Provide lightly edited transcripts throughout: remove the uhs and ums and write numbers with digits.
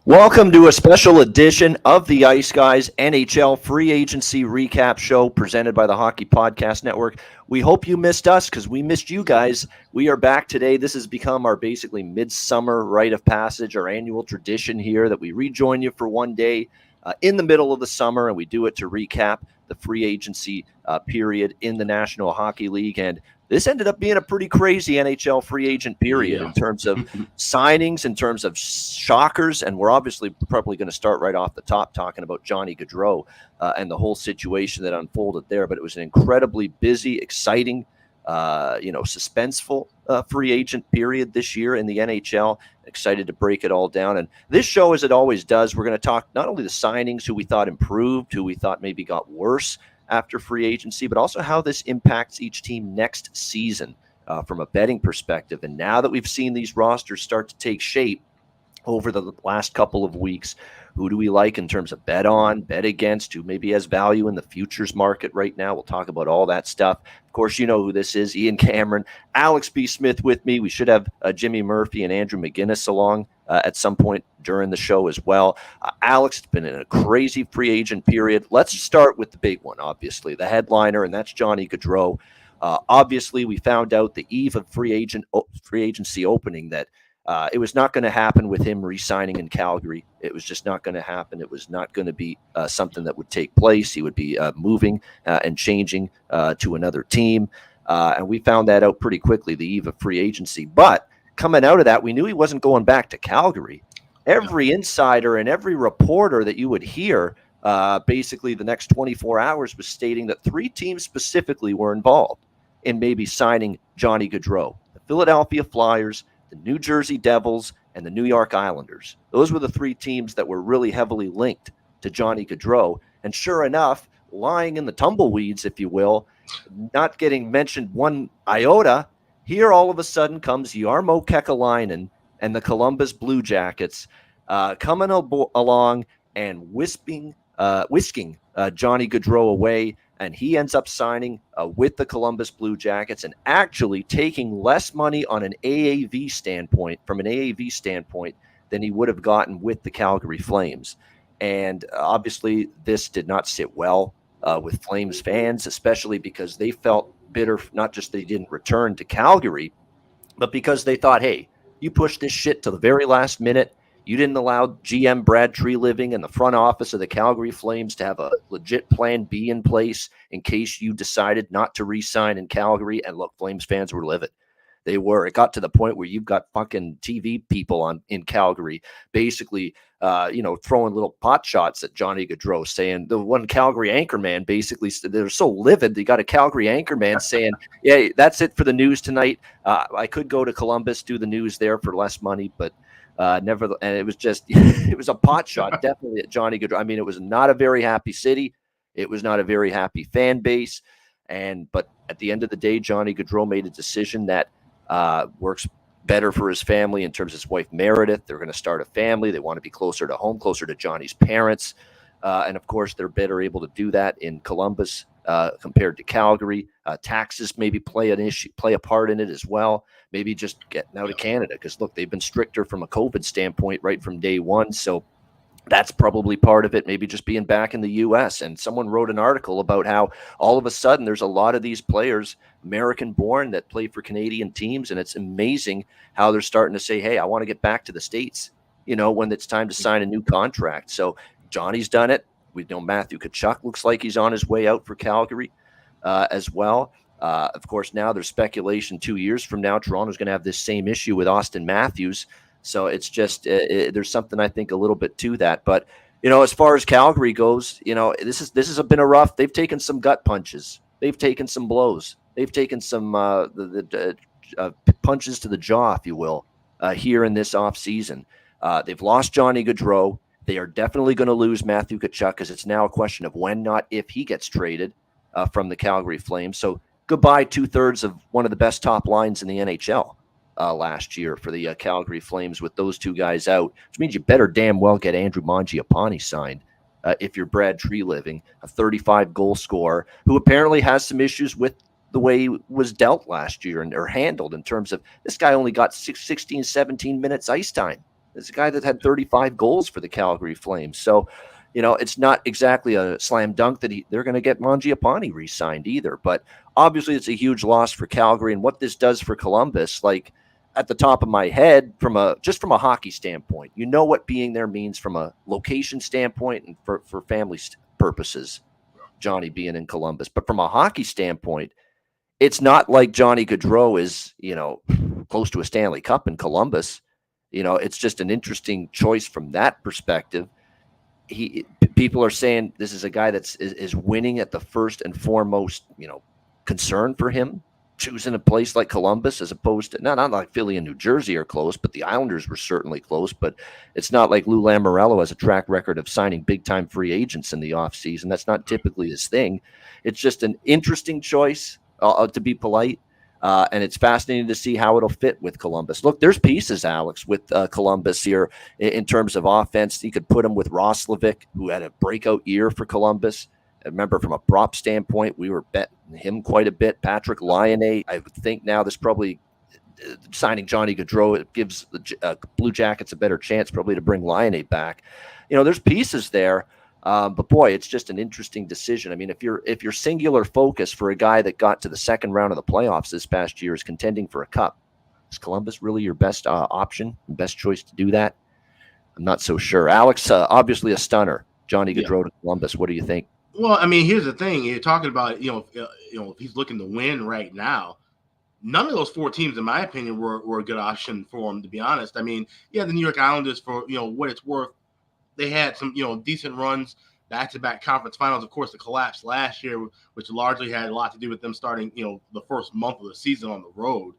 Welcome to a special edition of the Ice Guys NHL Free Agency Recap Show presented by the Hockey Podcast Network. We hope you missed us because we missed you guys. We are back today. This has become our basically midsummer rite of passage, our annual tradition here that we rejoin you for one day in the middle of the summer, and we do it to recap the free agency period in the National Hockey League. And this ended up being a pretty crazy NHL free agent period in terms of signings, in terms of shockers, and we're obviously probably going to start right off the top talking about Johnny Gaudreau and the whole situation that unfolded there. But it was an incredibly busy, exciting, suspenseful free agent period this year in the NHL. Excited to break it all down. And this show, as it always does, we're going to talk not only the signings, who we thought improved, who we thought maybe got worse after free agency, but also how this impacts each team next season from a betting perspective. And now that we've seen these rosters start to take shape over the last couple of weeks, who do we like in terms of bet on, bet against, who maybe has value in the futures market right now? We'll talk about all that stuff. Of course, you know who this is, Ian Cameron, Alex B. Smith with me. We should have Jimmy Murphy and Andrew McInnis along at some point during the show as well. Alex, it's been in a crazy free agent period. Let's start with the big one, obviously, the headliner, and that's Johnny Gaudreau. Obviously, we found out the eve of free agency opening that it was not going to happen with him re-signing in Calgary. It was just not going to happen. It was not going to be something that would take place. He would be moving and changing to another team. And we found that out pretty quickly, the eve of free agency. But coming out of that, we knew he wasn't going back to Calgary. Every insider and every reporter that you would hear basically the next 24 hours was stating that three teams specifically were involved in maybe signing Johnny Gaudreau. The Philadelphia Flyers, the New Jersey Devils, and the New York Islanders. Those were the three teams that were really heavily linked to Johnny Gaudreau. And sure enough, lying in the tumbleweeds, if you will, not getting mentioned one iota, here all of a sudden comes Jarmo Kekalainen and the Columbus Blue Jackets coming along and whisking Johnny Gaudreau away. And he ends up signing with the Columbus Blue Jackets and actually taking less money on an AAV standpoint, than he would have gotten with the Calgary Flames. And obviously, this did not sit well with Flames fans, especially because they felt bitter, not just they didn't return to Calgary, but because they thought, hey, you pushed this shit to the very last minute. You didn't allow GM Brad Treliving and the front office of the Calgary Flames to have a legit plan B in place in case you decided not to re-sign in Calgary. And look, Flames fans were livid. They were. It got to the point where you've got fucking TV people in Calgary basically, throwing little pot shots at Johnny Gaudreau, saying the one Calgary anchorman basically, they're so livid. They got a Calgary anchorman saying, yeah, that's it for the news tonight. I could go to Columbus, do the news there for less money, but never. And it was just, it was a pot shot, definitely at Johnny Gaudreau. I mean, it was not a very happy city. It was not a very happy fan base. But at the end of the day, Johnny Gaudreau made a decision that works better for his family in terms of his wife, Meredith. They're going to start a family. They want to be closer to home, closer to Johnny's parents. And of course, they're better able to do that in Columbus compared to Calgary. Taxes maybe play a part in it as well. Maybe just getting out of Canada because, look, they've been stricter from a COVID standpoint right from day one. So that's probably part of it, maybe just being back in the U.S. And someone wrote an article about how all of a sudden there's a lot of these players, American-born, that play for Canadian teams, and it's amazing how they're starting to say, hey, I want to get back to the States, when it's time to sign a new contract. So Johnny's done it. We know Matthew Tkachuk looks like he's on his way out for Calgary as well. Of course, now there's speculation 2 years from now, Toronto's going to have this same issue with Austin Matthews. So it's just there's something I think a little bit to that. But, as far as Calgary goes, this has been a rough. They've taken some gut punches. They've taken some blows. They've taken some punches to the jaw, if you will, here in this offseason. They've lost Johnny Gaudreau. They are definitely going to lose Matthew Tkachuk because it's now a question of when, not if, he gets traded from the Calgary Flames. So goodbye 2/3 of one of the best top lines in the NHL last year for the Calgary Flames with those two guys out, which means you better damn well get Andrew Mangiapane signed if you're Brad Treliving, a 35-goal scorer who apparently has some issues with the way he was dealt last year or handled in terms of this guy only got 16, 17 minutes ice time It's a guy that had 35 goals for the Calgary Flames. So, it's not exactly a slam dunk that they're going to get Mangiapane re-signed either. But obviously, it's a huge loss for Calgary. And what this does for Columbus, like at the top of my head, from a hockey standpoint, what being there means from a location standpoint and for family purposes, Johnny being in Columbus. But from a hockey standpoint, it's not like Johnny Gaudreau is, close to a Stanley Cup in Columbus. It's just an interesting choice from that perspective. People are saying this is a guy is winning at the first and foremost, concern for him, choosing a place like Columbus as opposed to not like Philly and New Jersey are close, but the Islanders were certainly close. But it's not like Lou Lamoriello has a track record of signing big-time free agents in the offseason. That's not typically his thing. It's just an interesting choice, to be polite. And it's fascinating to see how it'll fit with Columbus. Look, there's pieces, Alex, with Columbus here in terms of offense. You could put him with Roslovic, who had a breakout year for Columbus. I remember from a prop standpoint, we were betting him quite a bit. Patrick Laine, I would think now this probably signing Johnny Gaudreau, it gives the Blue Jackets a better chance probably to bring Laine back. There's pieces there. But boy, it's just an interesting decision. I mean, if your singular focus for a guy that got to the second round of the playoffs this past year is contending for a cup, is Columbus really your best option, best choice to do that? I'm not so sure. Alex, obviously a stunner. Johnny Gaudreau to Columbus. What do you think? Well, I mean, here's the thing. You're talking about, if he's looking to win right now, none of those four teams, in my opinion, were a good option for him, to be honest. I mean, the New York Islanders, for, what it's worth, they had some, decent runs, back-to-back conference finals. Of course, the collapse last year, which largely had a lot to do with them starting, the first month of the season on the road.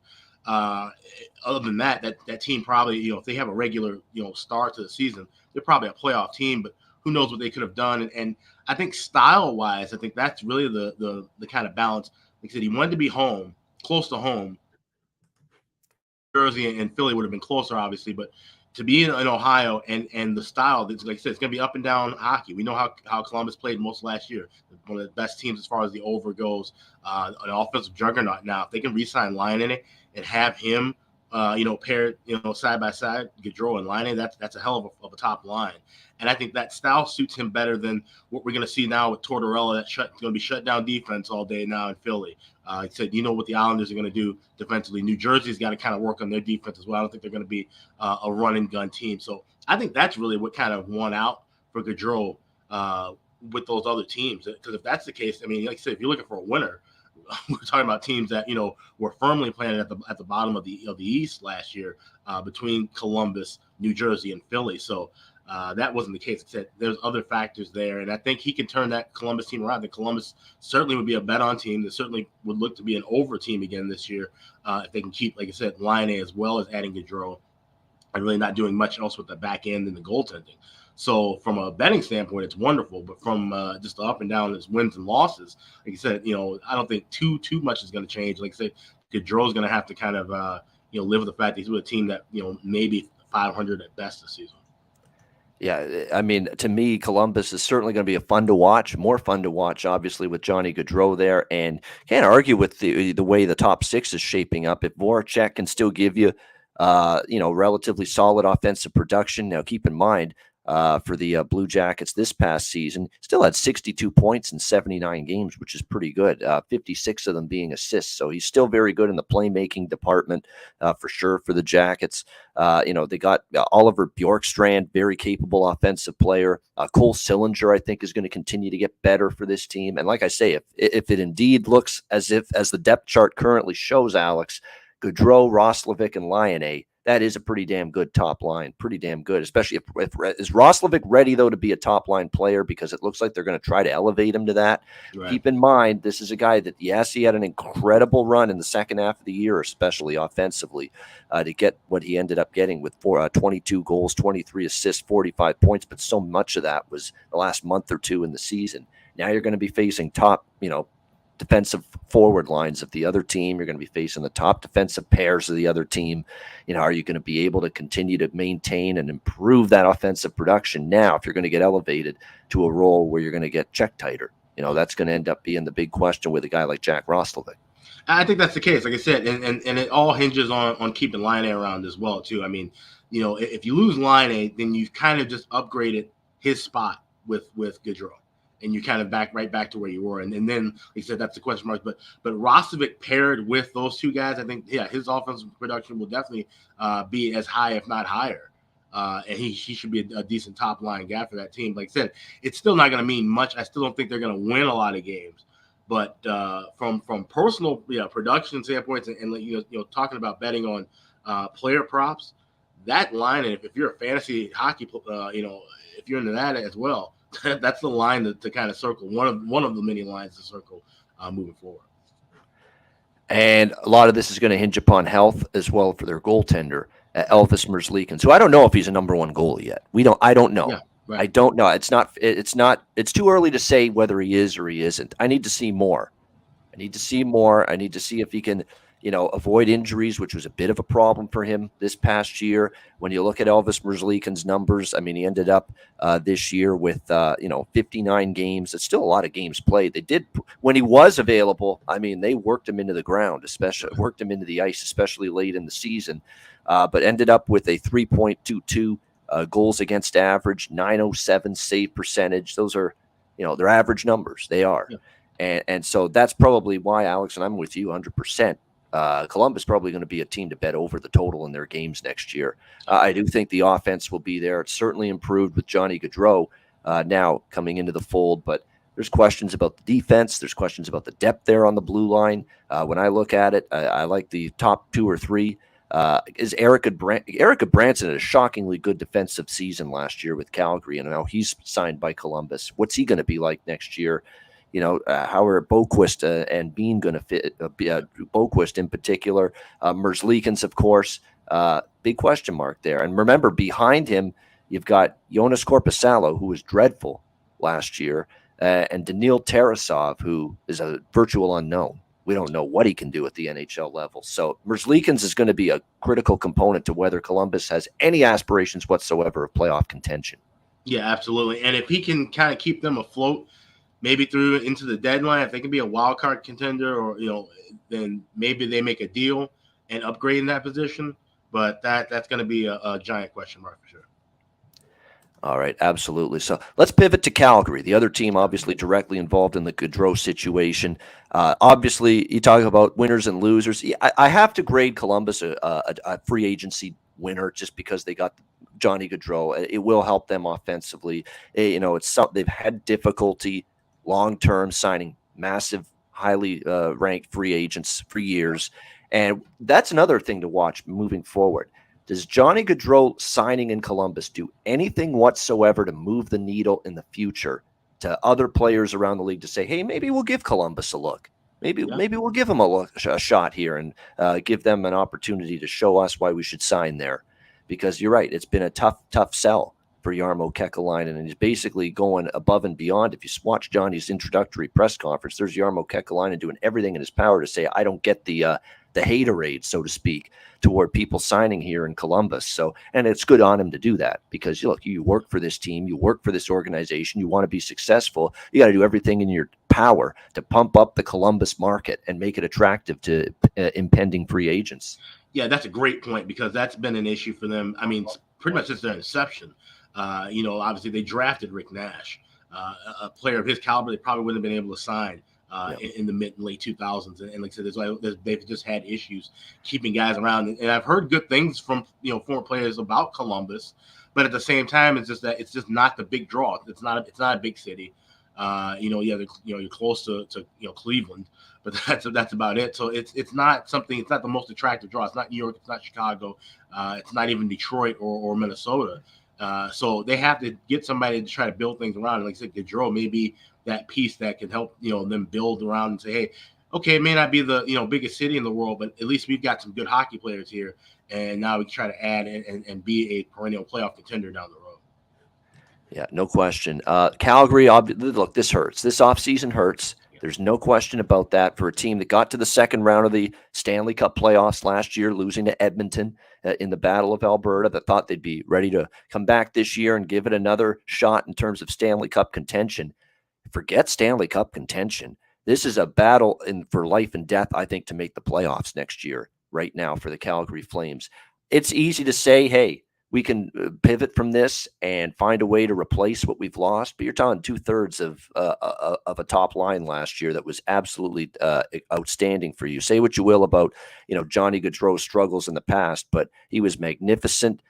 Other than that team probably, if they have a regular, start to the season, they're probably a playoff team, but who knows what they could have done. And I think style-wise, I think that's really the kind of balance. Like I said, he wanted to be home, close to home. Jersey and Philly would have been closer, obviously, but to be in Ohio and the style, like I said, it's going to be up and down hockey. We know how Columbus played most last year. One of the best teams as far as the over goes, an offensive juggernaut. Now, if they can re-sign Line in it and have him, paired, side by side, Gaudreau and Line, that's a hell of a top line. And I think that style suits him better than what we're going to see now with Tortorella. That's going to be shut down defense all day now in Philly. He said, what the Islanders are going to do defensively. New Jersey's got to kind of work on their defense as well. I don't think they're going to be a run and gun team. So I think that's really what kind of won out for Gaudreau with those other teams. Because if that's the case, I mean, like I said, if you're looking for a winner, we're talking about teams that were firmly planted at the bottom of the East last year between Columbus, New Jersey, and Philly. So that wasn't the case. Except there's other factors there, and I think he can turn that Columbus team around. The Columbus certainly would be a bet on team. That certainly would look to be an over team again this year if they can keep, like I said, Line as well as adding Gaudreau, and really not doing much else with the back end and the goaltending. So from a betting standpoint, it's wonderful. But from just the up and down as wins and losses, like I said, I don't think too much is going to change. Like I said, Gaudreau's going to have to kind of live with the fact that he's with a team that maybe 500 at best this season. Yeah, I mean, to me, Columbus is certainly going to be more fun to watch, obviously, with Johnny Gaudreau there. And can't argue with the way the top six is shaping up. If Voracek can still give you, relatively solid offensive production. Now, keep in mind, for the Blue Jackets this past season, still had 62 points in 79 games, which is pretty good, 56 of them being assists. So he's still very good in the playmaking department, for sure, for the Jackets. They got Oliver Bjorkstrand, very capable offensive player. Cole Sillinger, I think, is going to continue to get better for this team. And like I say, if it indeed looks as the depth chart currently shows, Alex, Gaudreau, Roslovic, and Laine, that is a pretty damn good top line. Pretty damn good, especially if is Roslovic ready, though, to be a top line player, because it looks like they're going to try to elevate him to that. Right. Keep in mind, this is a guy that, yes, he had an incredible run in the second half of the year, especially offensively, to get what he ended up getting with 22 goals, 23 assists, 45 points. But so much of that was the last month or two in the season. Now you're going to be facing top, defensive forward lines of the other team. You're going to be facing the top defensive pairs of the other team. Are you going to be able to continue to maintain and improve that offensive production now if you're going to get elevated to a role where you're going to get check tighter? That's going to end up being the big question with a guy like Jack Roslovic. I think that's the case, like I said, and it all hinges on keeping Line A around as well, too. I mean, if you lose Line A, then you've kind of just upgraded his spot with Gaudreau, and you kind of right back to where you were. And then, like I said, that's the question mark. But Rostovic paired with those two guys, I think, his offensive production will definitely be as high, if not higher. And he should be a decent top line guy for that team. Like I said, it's still not going to mean much. I still don't think they're going to win a lot of games. But from personal production standpoints and talking about betting on player props, that line, and if you're a fantasy hockey, if you're into that as well, that's the line to kind of circle, one of the many lines to circle moving forward. And a lot of this is going to hinge upon health as well for their goaltender, Elvis Merzlikins. So I don't know if he's a number one goalie yet. I don't know. Yeah. Right. I don't know. It's it's too early to say whether he is or he isn't. I need to see more. I need to see if he can, avoid injuries, which was a bit of a problem for him this past year. When you look at Elvis Merzlikins' numbers, I mean, he ended up this year with, 59 games. It's still a lot of games played. They did, when he was available, I mean, they worked him into the ground, worked him into the ice, especially late in the season, but ended up with a 3.22 goals against average, 907 save percentage. Those are, they're average numbers. They are. Yeah. And so that's probably why, Alex, and I'm with you 100%. Columbus probably going to be a team to bet over the total in their games next year. I do think the offense will be there. It's certainly improved with Johnny Gaudreau now coming into the fold, but there's questions about the defense. There's questions about the depth there on the blue line. When I look at it, I like the top two or three. Is Erica Branson had a shockingly good defensive season last year with Calgary, and now he's signed by Columbus. What's he going to be like next year? How are Boquist and Bean going to fit? Boquist in particular, Merzlikins, of course, big question mark there. And remember, behind him, you've got Jonas Korpisalo, who was dreadful last year, and Daniil Tarasov, who is a virtual unknown. We don't know what he can do at the NHL level. So Merzlikins is going to be a critical component to whether Columbus has any aspirations whatsoever of playoff contention. Yeah, absolutely. And if he can kind of keep them afloat, maybe through into the deadline, if they can be a wild card contender, or then maybe they make a deal and upgrade in that position. But that's going to be a giant question mark for sure. All right, absolutely. So let's pivot to Calgary, the other team obviously directly involved in the Gaudreau situation. Obviously, you talk about winners and losers. I have to grade Columbus a free agency winner just because they got Johnny Gaudreau. It will help them offensively. They've had difficulty long-term signing massive, highly ranked free agents for years. And that's another thing to watch moving forward. Does Johnny Gaudreau signing in Columbus do anything whatsoever to move the needle in the future to other players around the league to say, hey, maybe we'll give Columbus a look. Maybe we'll give them a shot here and give them an opportunity to show us why we should sign there. Because you're right, it's been a tough sell for Jarmo Kekalainen, and he's basically going above and beyond. If you watch Johnny's introductory press conference, there's Jarmo Kekalainen doing everything in his power to say, I don't get the haterade, so to speak, toward people signing here in Columbus. So, and it's good on him to do that because look, you work for this team, you work for this organization, you want to be successful. You got to do everything in your power to pump up the Columbus market and make it attractive to impending free agents. Yeah, that's a great point because that's been an issue for them. I mean, pretty much since their inception. Obviously they drafted Rick Nash, a player of his caliber they probably wouldn't have been able to sign in the mid and late 2000s. And like I said, they've just had issues keeping guys around. And I've heard good things from, former players about Columbus, but at the same time, it's just not the big draw. It's not a big city. You're close to Cleveland, but that's about it. So it's not the most attractive draw. It's not New York. It's not Chicago. It's not even Detroit or Minnesota. So they have to get somebody to try to build things around. And like I said, Gaudreau may be that piece that can help, them build around and say, hey, okay, it may not be the, biggest city in the world, but at least we've got some good hockey players here. And now we can try to add and be a perennial playoff contender down the road. Yeah, no question. Calgary, look, this hurts. This offseason hurts. There's no question about that for a team that got to the second round of the Stanley Cup playoffs last year, losing to Edmonton in the Battle of Alberta, that thought they'd be ready to come back this year and give it another shot in terms of Stanley Cup contention. Forget Stanley Cup contention. This is a battle for life and death, I think, to make the playoffs next year right now for the Calgary Flames. It's easy to say, hey, we can pivot from this and find a way to replace what we've lost. But you're talking 2/3 of a top line last year that was absolutely outstanding for you. Say what you will about Johnny Gaudreau's struggles in the past, but he was magnificent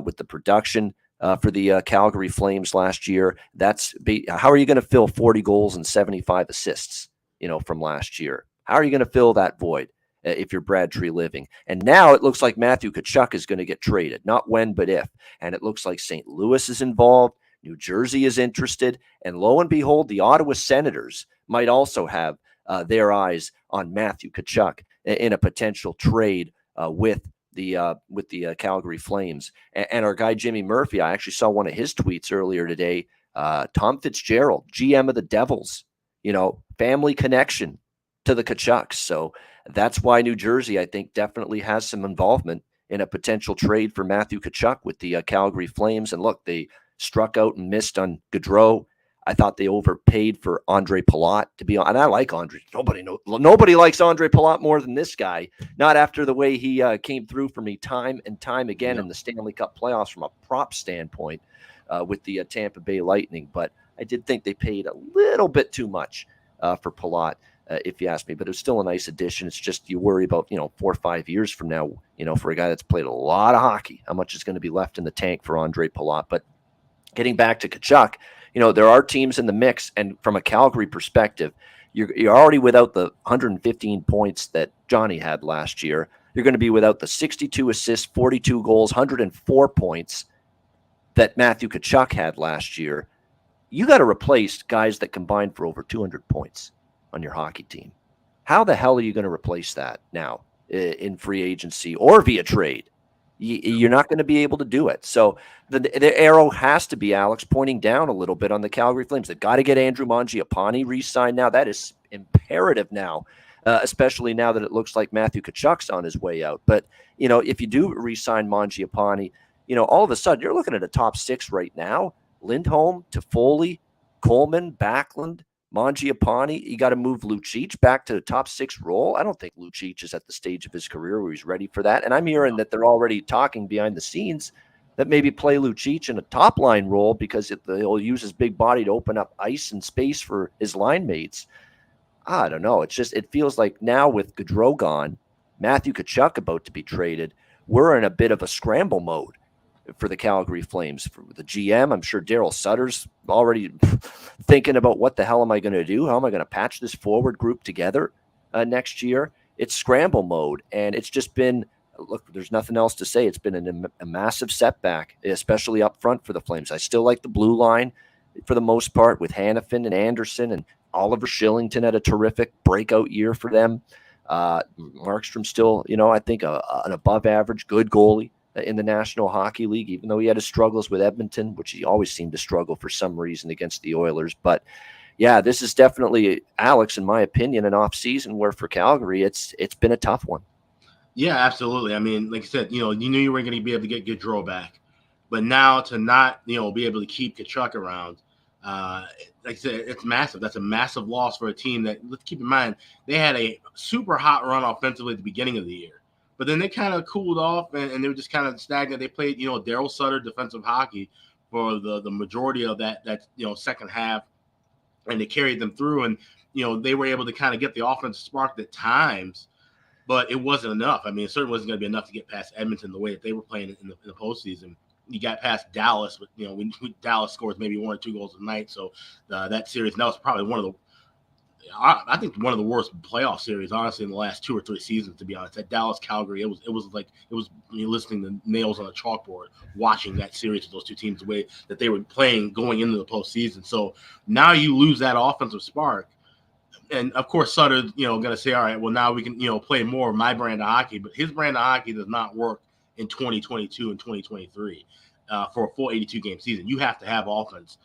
with the production for the Calgary Flames last year. How are you going to fill 40 goals and 75 assists, from last year? How are you going to fill that void if you're Brad Treliving? And now it looks like Matthew Tkachuk is going to get traded, not when, but if. And it looks like St. Louis is involved. New Jersey is interested. And lo and behold, the Ottawa Senators might also have their eyes on Matthew Tkachuk in a potential trade with the Calgary Flames. And our guy Jimmy Murphy, I actually saw one of his tweets earlier today. Tom Fitzgerald, GM of the Devils, family connection to the Tkachuks. So that's why New Jersey, I think, definitely has some involvement in a potential trade for Matthew Tkachuk with the Calgary Flames. And look, they struck out and missed on Gaudreau. I thought they overpaid for Andre Palat, to be honest. And I like Andre. Nobody likes Andre Palat more than this guy. Not after the way he came through for me time and time again in the Stanley Cup playoffs from a prop standpoint with the Tampa Bay Lightning. But I did think they paid a little bit too much for Palat, if you ask me. But it was still a nice addition. It's just you worry about 4 or 5 years from now, for a guy that's played a lot of hockey, how much is going to be left in the tank for Andre Palat. But getting back to Tkachuk, there are teams in the mix, and from a Calgary perspective, you're already without the 115 points that Johnny had last year. You're going to be without the 62 assists, 42 goals, 104 points that Matthew Tkachuk had last year. You got to replace guys that combined for over 200 points on your hockey team. How the hell are you going to replace that now in free agency or via trade? You're not going to be able to do it. So the arrow has to be, Alex, pointing down a little bit on the Calgary Flames. They've got to get Andrew Mangiapane re-signed now. That is imperative now, especially now that it looks like Matthew Tkachuk's on his way out. But, if you do re-sign Mangiapane, all of a sudden you're looking at a top 6 right now. Lindholm, Toffoli, Coleman, Backlund, Mangiapane. You got to move Lucic back to the top 6 role. I don't think Lucic is at the stage of his career where he's ready for that. And I'm hearing that they're already talking behind the scenes that maybe play Lucic in a top line role because he'll use his big body to open up ice and space for his line mates. I don't know. It feels like now with Gaudreau gone, Matthew Tkachuk about to be traded, we're in a bit of a scramble mode for the Calgary Flames. For the GM, I'm sure Daryl Sutter's already thinking about what the hell am I going to do? How am I going to patch this forward group together next year? It's scramble mode, and it's just been, look, there's nothing else to say. It's been a massive setback, especially up front for the Flames. I still like the blue line for the most part with Hannafin and Anderson, and Oliver Shillington had a terrific breakout year for them. Markstrom still, I think an above average, good goalie in the National Hockey League, even though he had his struggles with Edmonton, which he always seemed to struggle for some reason against the Oilers. But yeah, this is definitely, Alex, in my opinion, an off season where for Calgary, it's been a tough one. Yeah, absolutely. I mean, like I said, you knew you weren't going to be able to get Gaudreau back, but now to not, be able to keep Tkachuk around, like I said, it's massive. That's a massive loss for a team that, let's keep in mind, they had a super hot run offensively at the beginning of the year. But then they kind of cooled off and they were just kind of stagnant. They played, Daryl Sutter defensive hockey for the majority of that second half, and they carried them through. And, they were able to kind of get the offense sparked at times, but it wasn't enough. I mean, it certainly wasn't going to be enough to get past Edmonton the way that they were playing in the postseason. You got past Dallas, but, when Dallas scores maybe 1 or 2 goals a night. So that series, and that was probably I think one of the worst playoff series, honestly, in the last 2 or 3 seasons, to be honest. At Dallas, Calgary, it was listening to nails on a chalkboard, watching that series with those two teams the way that they were playing going into the postseason. So now you lose that offensive spark. And of course, Sutter's, going to say, all right, well, now we can, play more of my brand of hockey, but his brand of hockey does not work in 2022 and 2023 for a full 82 game season. You have to have offense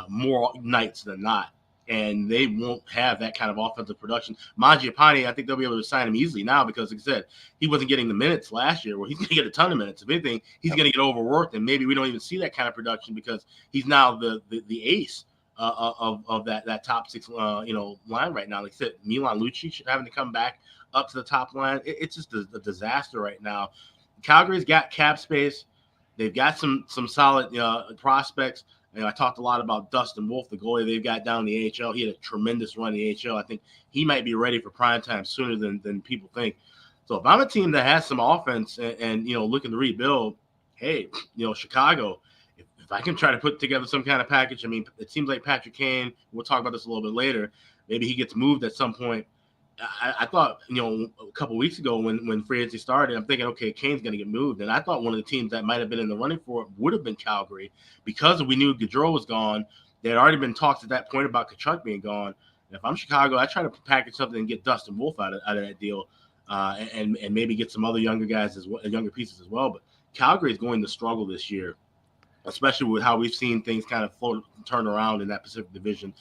more nights than not. And they won't have that kind of offensive production. Mangiapane, I think they'll be able to sign him easily now because, like I said, he wasn't getting the minutes last year. Well, he's going to get a ton of minutes. If anything, he's going to get overworked, and maybe we don't even see that kind of production because he's now the ace of that top six line right now. Like I said, Milan Lucic having to come back up to the top line. It's just a disaster right now. Calgary's got cap space. They've got some solid prospects. I talked a lot about Dustin Wolf, the goalie they've got down in the AHL. He had a tremendous run in the AHL. I think he might be ready for prime time sooner than people think. So if I'm a team that has some offense and looking to rebuild, hey, Chicago, if I can try to put together some kind of package, I mean, it seems like Patrick Kane, we'll talk about this a little bit later, maybe he gets moved at some point. I thought, a couple of weeks ago when free agency started, I'm thinking, okay, Kane's going to get moved. And I thought one of the teams that might have been in the running for it would have been Calgary because we knew Gaudreau was gone. There had already been talks at that point about Tkachuk being gone. And if I'm Chicago, I try to package something and get Dustin Wolf out of that deal and maybe get some other younger guys as well, younger pieces as well. But Calgary is going to struggle this year, especially with how we've seen things kind of turn around in that Pacific Division.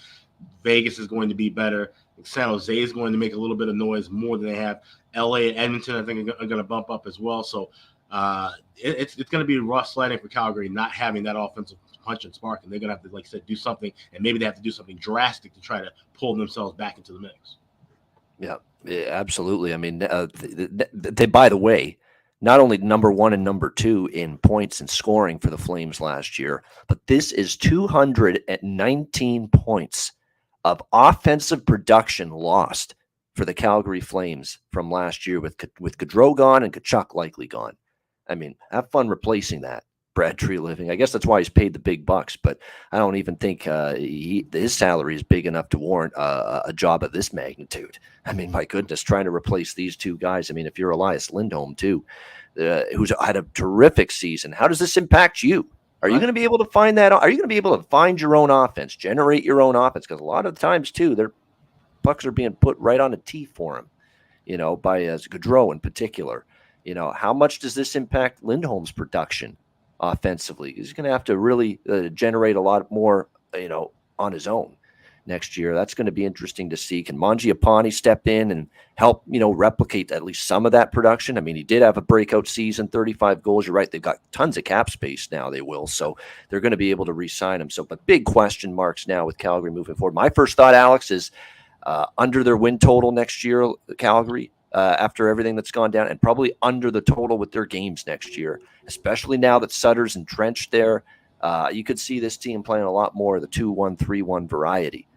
Vegas is going to be better. San Jose is going to make a little bit of noise more than they have. LA and Edmonton, I think, are going to bump up as well. So it's going to be rough sledding for Calgary not having that offensive punch and spark. And they're going to have to, like I said, do something. And maybe they have to do something drastic to try to pull themselves back into the mix. Yeah, absolutely. I mean, they, by the way, not only number 1 and number 2 in points and scoring for the Flames last year, but this is 219 points of offensive production lost for the Calgary Flames from last year with Gaudreau gone and Tkachuk likely gone. I mean, have fun replacing that, Brad Treliving. I guess that's why he's paid the big bucks, but I don't even think his salary is big enough to warrant a job of this magnitude. I mean, my goodness, trying to replace these two guys. I mean, if you're Elias Lindholm too, who's had a terrific season, how does this impact you? Are you going to be able to find that? Are you going to be able to find your own offense, generate your own offense? Because a lot of the times, too, their pucks are being put right on a tee for him, by Gaudreau in particular. How much does this impact Lindholm's production offensively? He's going to have to really generate a lot more, on his own next year. That's going to be interesting to see. Can Mangiapane step in and help, replicate at least some of that production? I mean, he did have a breakout season, 35 goals. You're right. They've got tons of cap space now. They will. So they're going to be able to re-sign him. So, but big question marks now with Calgary moving forward. My first thought, Alex, is under their win total next year, Calgary, after everything that's gone down, and probably under the total with their games next year, especially now that Sutter's entrenched there. You could see this team playing a lot more of the 2-1, 3-1 variety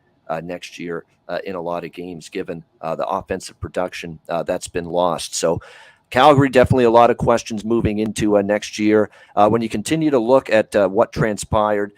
next year in a lot of games, given the offensive production that's been lost. So Calgary, definitely a lot of questions moving into next year. When you continue to look at what transpired,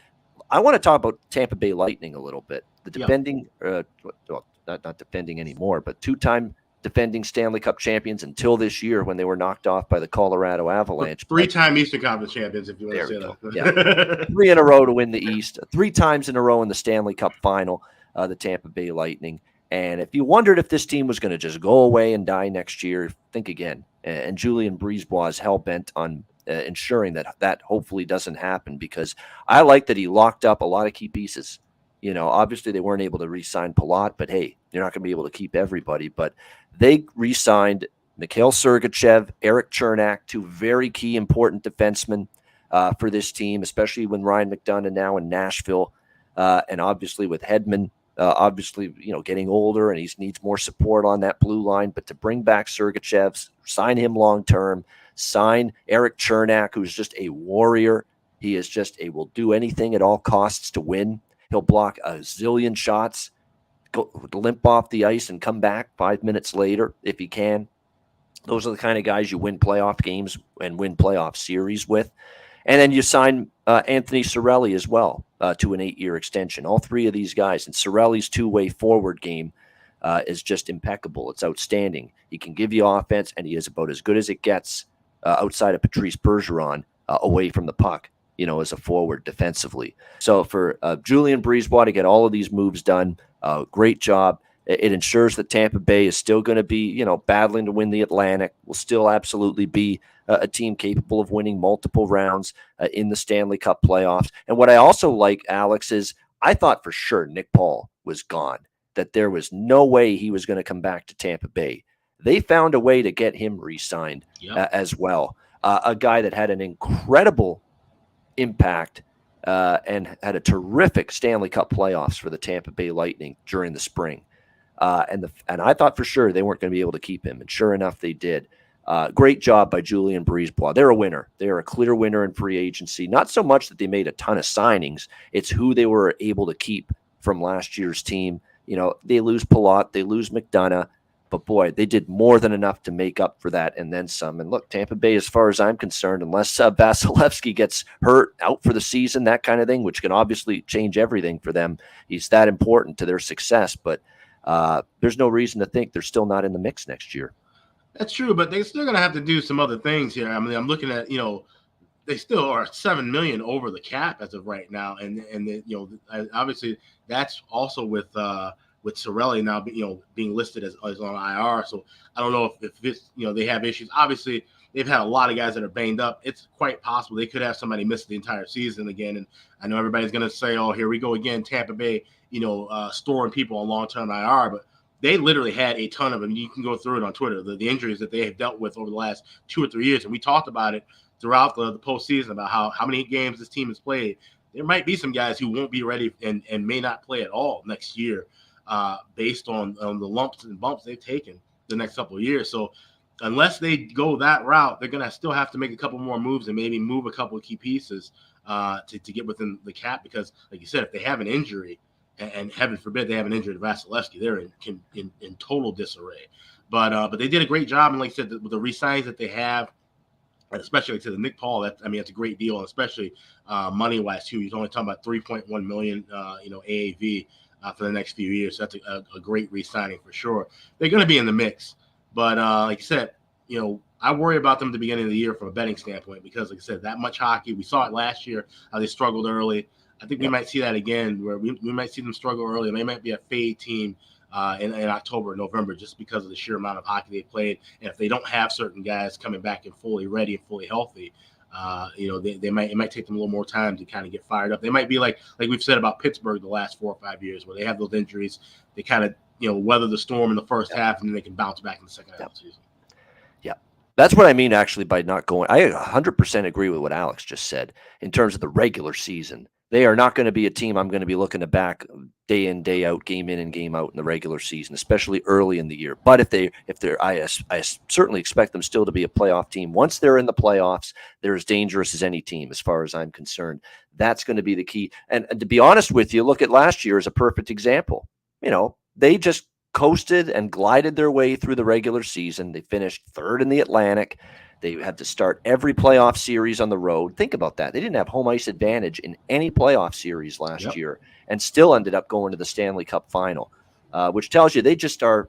I want to talk about Tampa Bay Lightning a little bit. The defending, not defending anymore, but two-time defending Stanley Cup champions until this year when they were knocked off by the Colorado Avalanche. 3-time Eastern Conference champions, if you want to say that. Yeah. 3 in a row to win the East, 3 times in a row in the Stanley Cup final, the Tampa Bay Lightning. And if you wondered if this team was going to just go away and die next year, think again. And Julien Brisebois is hell-bent on ensuring that hopefully doesn't happen, because I like that he locked up a lot of key pieces. Obviously they weren't able to re-sign Palat, but hey, you're not going to be able to keep everybody. But they re-signed Mikhail Sergachev, Eric Chernak, 2 very key important defensemen for this team, especially when Ryan McDonough now in Nashville, and obviously with Hedman, getting older and he needs more support on that blue line. But to bring back Sergachev, sign him long-term, sign Eric Chernak, who's just a warrior. He is just will do anything at all costs to win. He'll block a zillion shots, go limp off the ice and come back 5 minutes later if he can. Those are the kind of guys you win playoff games and win playoff series with. And then you sign Anthony Cirelli as well to an 8-year extension. All 3 of these guys. And Cirelli's two-way forward game is just impeccable. It's outstanding. He can give you offense, and he is about as good as it gets outside of Patrice Bergeron away from the puck, as a forward defensively. So for Julien Brisebois to get all of these moves done, great job. It ensures that Tampa Bay is still going to be, battling to win the Atlantic, will still absolutely be a team capable of winning multiple rounds in the Stanley Cup playoffs. And what I also like, Alex, is I thought for sure Nick Paul was gone, that there was no way he was going to come back to Tampa Bay. They found a way to get him re-signed as well. A guy that had an incredible impact and had a terrific Stanley Cup playoffs for the Tampa Bay Lightning during the spring. And I thought for sure they weren't going to be able to keep him, and sure enough, they did. Great job by Julien Brisebois. They're a winner. They're a clear winner in free agency. Not so much that they made a ton of signings. It's who they were able to keep from last year's team. They lose Palat, they lose McDonough, but boy, they did more than enough to make up for that and then some. And look, Tampa Bay, as far as I'm concerned, unless Vasilevsky gets hurt, out for the season, that kind of thing, which can obviously change everything for them, he's that important to their success. But there's no reason to think they're still not in the mix next year. That's true, but they're still going to have to do some other things here. I mean, I'm looking at, they still are $7 million over the cap as of right now, and obviously that's also with Cirelli now, being listed as on IR. So I don't know if this, they have issues. Obviously, they've had a lot of guys that are banged up. It's quite possible they could have somebody miss the entire season again. And I know everybody's going to say, "Oh, here we go again, Tampa Bay," storing people on long-term IR, but they literally had a ton of them. You can go through it on Twitter, the injuries that they have dealt with over the last 2 or 3 years. And we talked about it throughout the postseason about how many games this team has played. There might be some guys who won't be ready and may not play at all next year based on the lumps and bumps they've taken the next couple of years. So unless they go that route, they're going to still have to make a couple more moves and maybe move a couple of key pieces to get within the cap. Because, like you said, if they have an injury, and heaven forbid they have an injury to Vasilevsky, they're in total disarray. But they did a great job, and like I said, with the re-signings that they have, and especially to the Nick Paul, that's a great deal, and especially money-wise too. You're only talking about $3.1 million, AAV for the next few years. So that's a great re-signing for sure. They're going to be in the mix, but like I said, I worry about them at the beginning of the year from a betting standpoint because, like I said, that much hockey. We saw it last year how they struggled early. I think we might see that again, where we might see them struggle early, and they might be a fade team in October or November just because of the sheer amount of hockey they played. And if they don't have certain guys coming back and fully ready and fully healthy, it might take them a little more time to kind of get fired up. They might be like we've said about Pittsburgh the last 4 or 5 years, where they have those injuries. They kind of weather the storm in the first half, and then they can bounce back in the second half of the season. Yeah. That's what I mean, actually, by not going. I 100% agree with what Alex just said in terms of the regular season. They are not going to be a team I'm going to be looking to back day in, day out, game in and game out in the regular season, especially early in the year. But I certainly expect them still to be a playoff team. Once they're in the playoffs, they're as dangerous as any team, as far as I'm concerned. That's going to be the key. And to be honest with you, look at last year as a perfect example. They just coasted and glided their way through the regular season. They finished third in the Atlantic. They had to start every playoff series on the road. Think about that. They didn't have home ice advantage in any playoff series last year and still ended up going to the Stanley Cup final, which tells you they just are,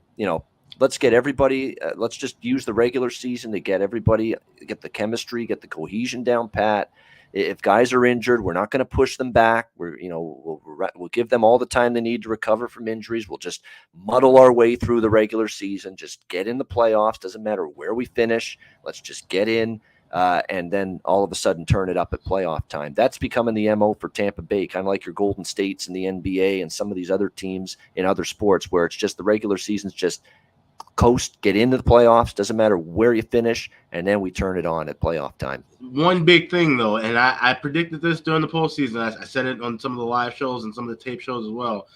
let's get everybody, let's just use the regular season to get everybody, get the chemistry, get the cohesion down pat. If guys are injured, we're not going to push them back. We'll give them all the time they need to recover from injuries. We'll just muddle our way through the regular season. Just get in the playoffs. Doesn't matter where we finish. Let's just get in, and then all of a sudden turn it up at playoff time. That's becoming the MO for Tampa Bay, kind of like your Golden States in the NBA and some of these other teams in other sports, where it's just the regular season's just coast, get into the playoffs, doesn't matter where you finish, and then we turn it on at playoff time. One big thing, though, and I predicted this during the postseason. I said it on some of the live shows and some of the tape shows as well.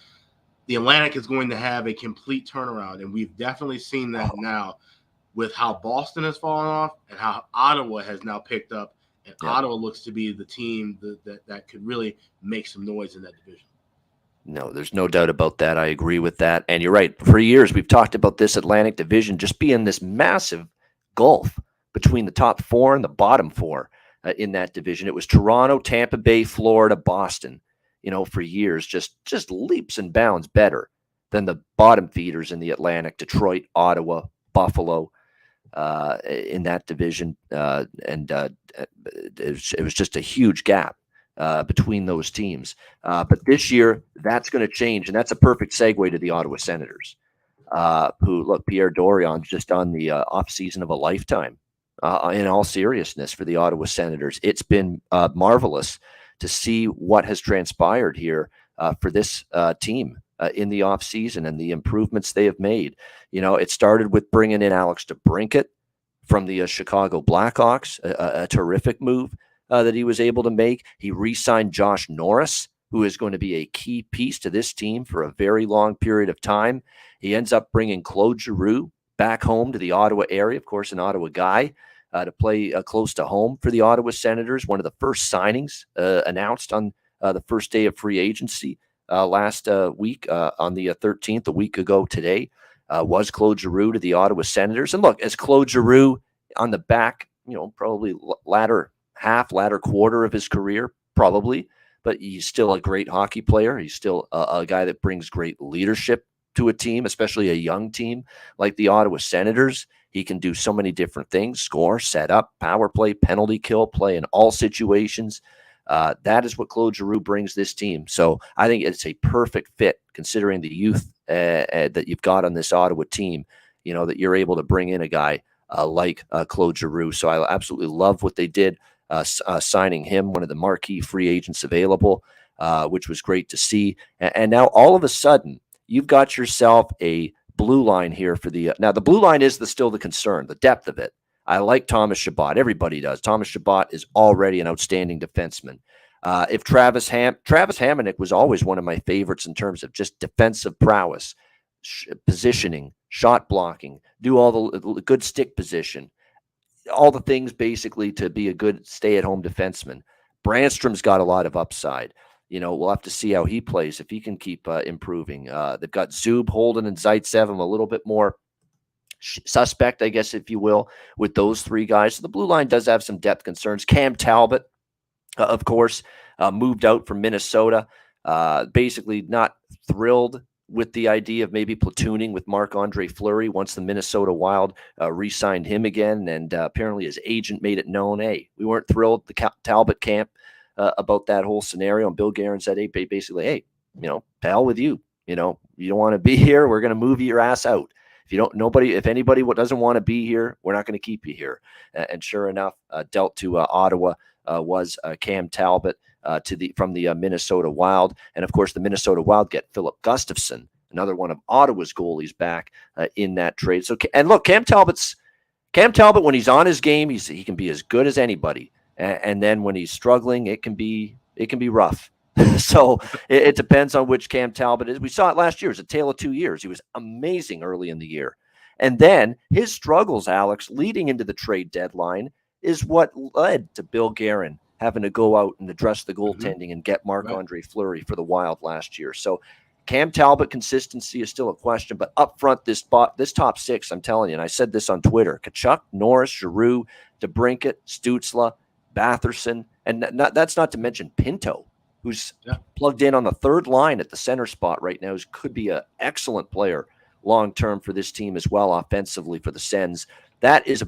The Atlantic is going to have a complete turnaround, and we've definitely seen that now with how Boston has fallen off and how Ottawa has now picked up, and Ottawa looks to be the team that could really make some noise in that division. No, there's no doubt about that. I agree with that. And you're right. For years, we've talked about this Atlantic division just being this massive gulf between the top four and the bottom four in that division. It was Toronto, Tampa Bay, Florida, Boston, for years, just leaps and bounds better than the bottom feeders in the Atlantic, Detroit, Ottawa, Buffalo, in that division. It was just a huge gap between those teams. But this year, that's going to change, and that's a perfect segue to the Ottawa Senators, who, look, Pierre Dorion just on the offseason of a lifetime, in all seriousness, for the Ottawa Senators. It's been marvelous to see what has transpired here for this team in the offseason and the improvements they have made. It started with bringing in Alex DeBrincat from the Chicago Blackhawks, a terrific move. that he was able to make. He re-signed Josh Norris, who is going to be a key piece to this team for a very long period of time. He ends up bringing Claude Giroux back home to the Ottawa area, of course, an Ottawa guy, to play close to home for the Ottawa Senators. One of the first signings announced on the first day of free agency last week on the 13th, a week ago today, was Claude Giroux to the Ottawa Senators. And look, as Claude Giroux on the back, probably latter quarter of his career, probably, but he's still a great hockey player. He's still a guy that brings great leadership to a team, especially a young team like the Ottawa Senators. He can do so many different things: score, set up, power play, penalty kill, play in all situations. That is what Claude Giroux brings this team. So I think it's a perfect fit considering the youth that you've got on this Ottawa team, that you're able to bring in a guy like Claude Giroux. So I absolutely love what they did, signing him, one of the marquee free agents available, which was great to see. And now all of a sudden, you've got yourself a blue line here for the now the blue line is still the concern, the depth of it. I like Thomas Chabot. Everybody does. Thomas Chabot is already an outstanding defenseman. If Travis Hamonic was always one of my favorites in terms of just defensive prowess, positioning, shot blocking, do all the good stick position, all the things basically to be a good stay-at-home defenseman. Brandstrom's got a lot of upside. We'll have to see how he plays, if he can keep improving. They've got Zub, Holden, and Zaitsev. I'm a little bit more suspect, I guess, if you will, with those three guys. So the blue line does have some depth concerns. Cam Talbot, of course, moved out from Minnesota. Basically not thrilled with the idea of maybe platooning with Marc-Andre Fleury once the Minnesota Wild re-signed him again. And apparently his agent made it known, hey, we weren't thrilled, the Talbot camp, about that whole scenario. And Bill Guerin said, hey, basically, hey, to hell with you. You don't want to be here, we're going to move your ass out. If anybody doesn't want to be here, we're not going to keep you here. And sure enough, dealt to Ottawa was Cam Talbot from the Minnesota Wild. And of course, the Minnesota Wild get Philip Gustafson, another one of Ottawa's goalies, back in that trade. So, and look, Cam Talbot, when he's on his game, he can be as good as anybody. And then when he's struggling, it can be rough. So it depends on which Cam Talbot is. We saw it last year. It was a tale of 2 years. He was amazing early in the year. And then his struggles, Alex, leading into the trade deadline is what led to Bill Guerin having to go out and address the goaltending and get Marc-Andre Fleury for the Wild last year. So Cam Talbot consistency is still a question, but up front, this top six, I'm telling you, and I said this on Twitter: Tkachuk, Norris, Giroux, DeBrincat, Stützle, Batherson, and that's not to mention Pinto, who's plugged in on the third line at the center spot right now, could be an excellent player long-term for this team as well, offensively for the Sens. That is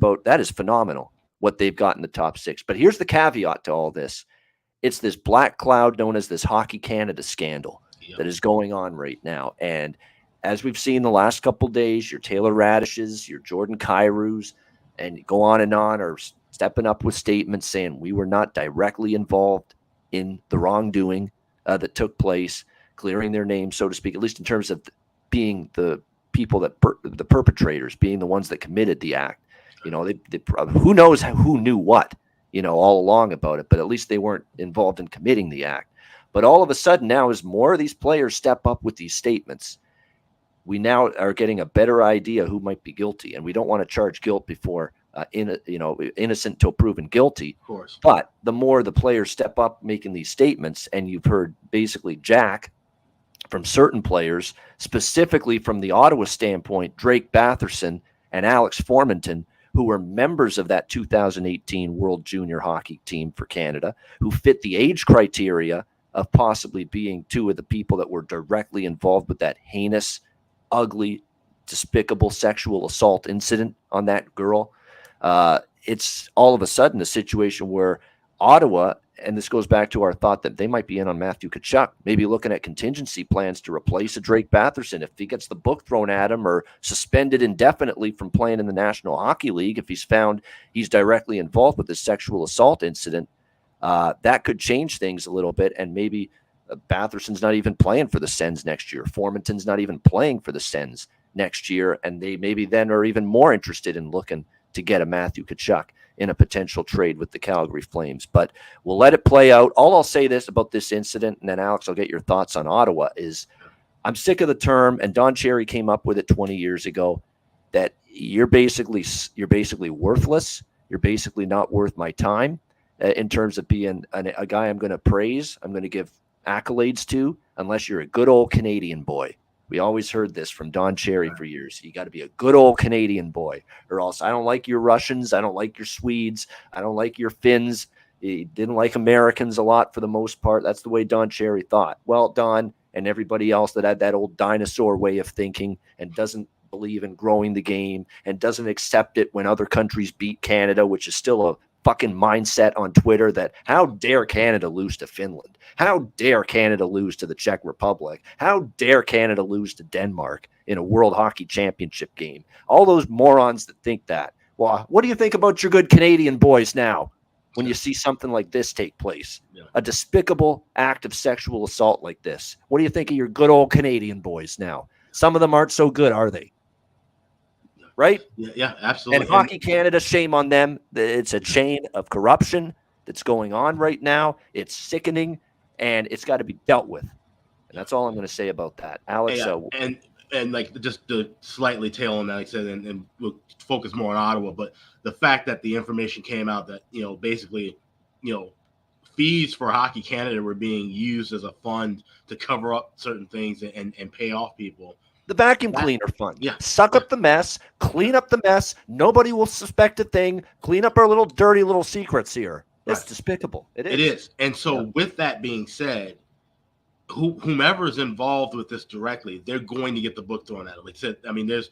phenomenal, what they've got in the top six. But here's the caveat to all this. It's this black cloud known as this Hockey Canada scandal that is going on right now. And as we've seen the last couple of days, your Taylor Radishes, your Jordan Kyrous, and go on are stepping up with statements saying we were not directly involved in the wrongdoing that took place, clearing their names, so to speak, at least in terms of being the people the perpetrators, being the ones that committed the act. Who knows who knew what, all along about it, but at least they weren't involved in committing the act. But all of a sudden now, as more of these players step up with these statements, we now are getting a better idea who might be guilty, and we don't want to charge guilt before innocent till proven guilty. Of course. But the more the players step up making these statements, and you've heard basically Jack from certain players, specifically from the Ottawa standpoint, Drake Batherson and Alex Formenton, who were members of that 2018 World Junior Hockey team for Canada, who fit the age criteria of possibly being two of the people that were directly involved with that heinous, ugly, despicable sexual assault incident on that girl. It's all of a sudden a situation where Ottawa, and this goes back to our thought that they might be in on Matthew Tkachuk, maybe looking at contingency plans to replace a Drake Batherson if he gets the book thrown at him or suspended indefinitely from playing in the National Hockey League if he's found he's directly involved with this sexual assault incident. That could change things a little bit, and maybe Batherson's not even playing for the Sens next year. Formenton's not even playing for the Sens next year, and they maybe then are even more interested in looking to get a Matthew Tkachuk in a potential trade with the Calgary Flames. But we'll let it play out. All I'll say this about this incident, and then Alex, I'll get your thoughts on Ottawa, is I'm sick of the term, and Don Cherry came up with it 20 years ago, that you're basically worthless. You're basically not worth my time in terms of being a guy I'm going to praise, I'm going to give accolades to, unless you're a good old Canadian boy. We always heard this from Don Cherry for years. You got to be a good old Canadian boy, or else I don't like your Russians. I don't like your Swedes. I don't like your Finns. He didn't like Americans a lot for the most part. That's the way Don Cherry thought. Well, Don and everybody else that had that old dinosaur way of thinking and doesn't believe in growing the game and doesn't accept it when other countries beat Canada, which is still a fucking mindset on Twitter that how dare Canada lose to Finland? How dare Canada lose to the Czech Republic? How dare Canada lose to Denmark in a World Hockey Championship game? All those morons that think that. Well, what do you think about your good Canadian boys now when you see something like this take place? Yeah. A despicable act of sexual assault like this. What do you think of your good old Canadian boys now? Some of them aren't so good, are they? Right? Yeah, absolutely. And Hockey Canada, shame on them. It's a chain of corruption that's going on right now. It's sickening, and it's got to be dealt with. And that's all I'm going to say about that. Alex? And like just to slightly tail on that, like I said, and we'll focus more on Ottawa, but the fact that the information came out that, basically, fees for Hockey Canada were being used as a fund to cover up certain things and pay off people. The vacuum cleaner fund. Yeah. Suck up the mess, clean up the mess. Nobody will suspect a thing. Clean up our little dirty little secrets here. It's despicable. It is. It is. And so with that being said, whomever is involved with this directly, they're going to get the book thrown at them. Like I said, I mean, there's,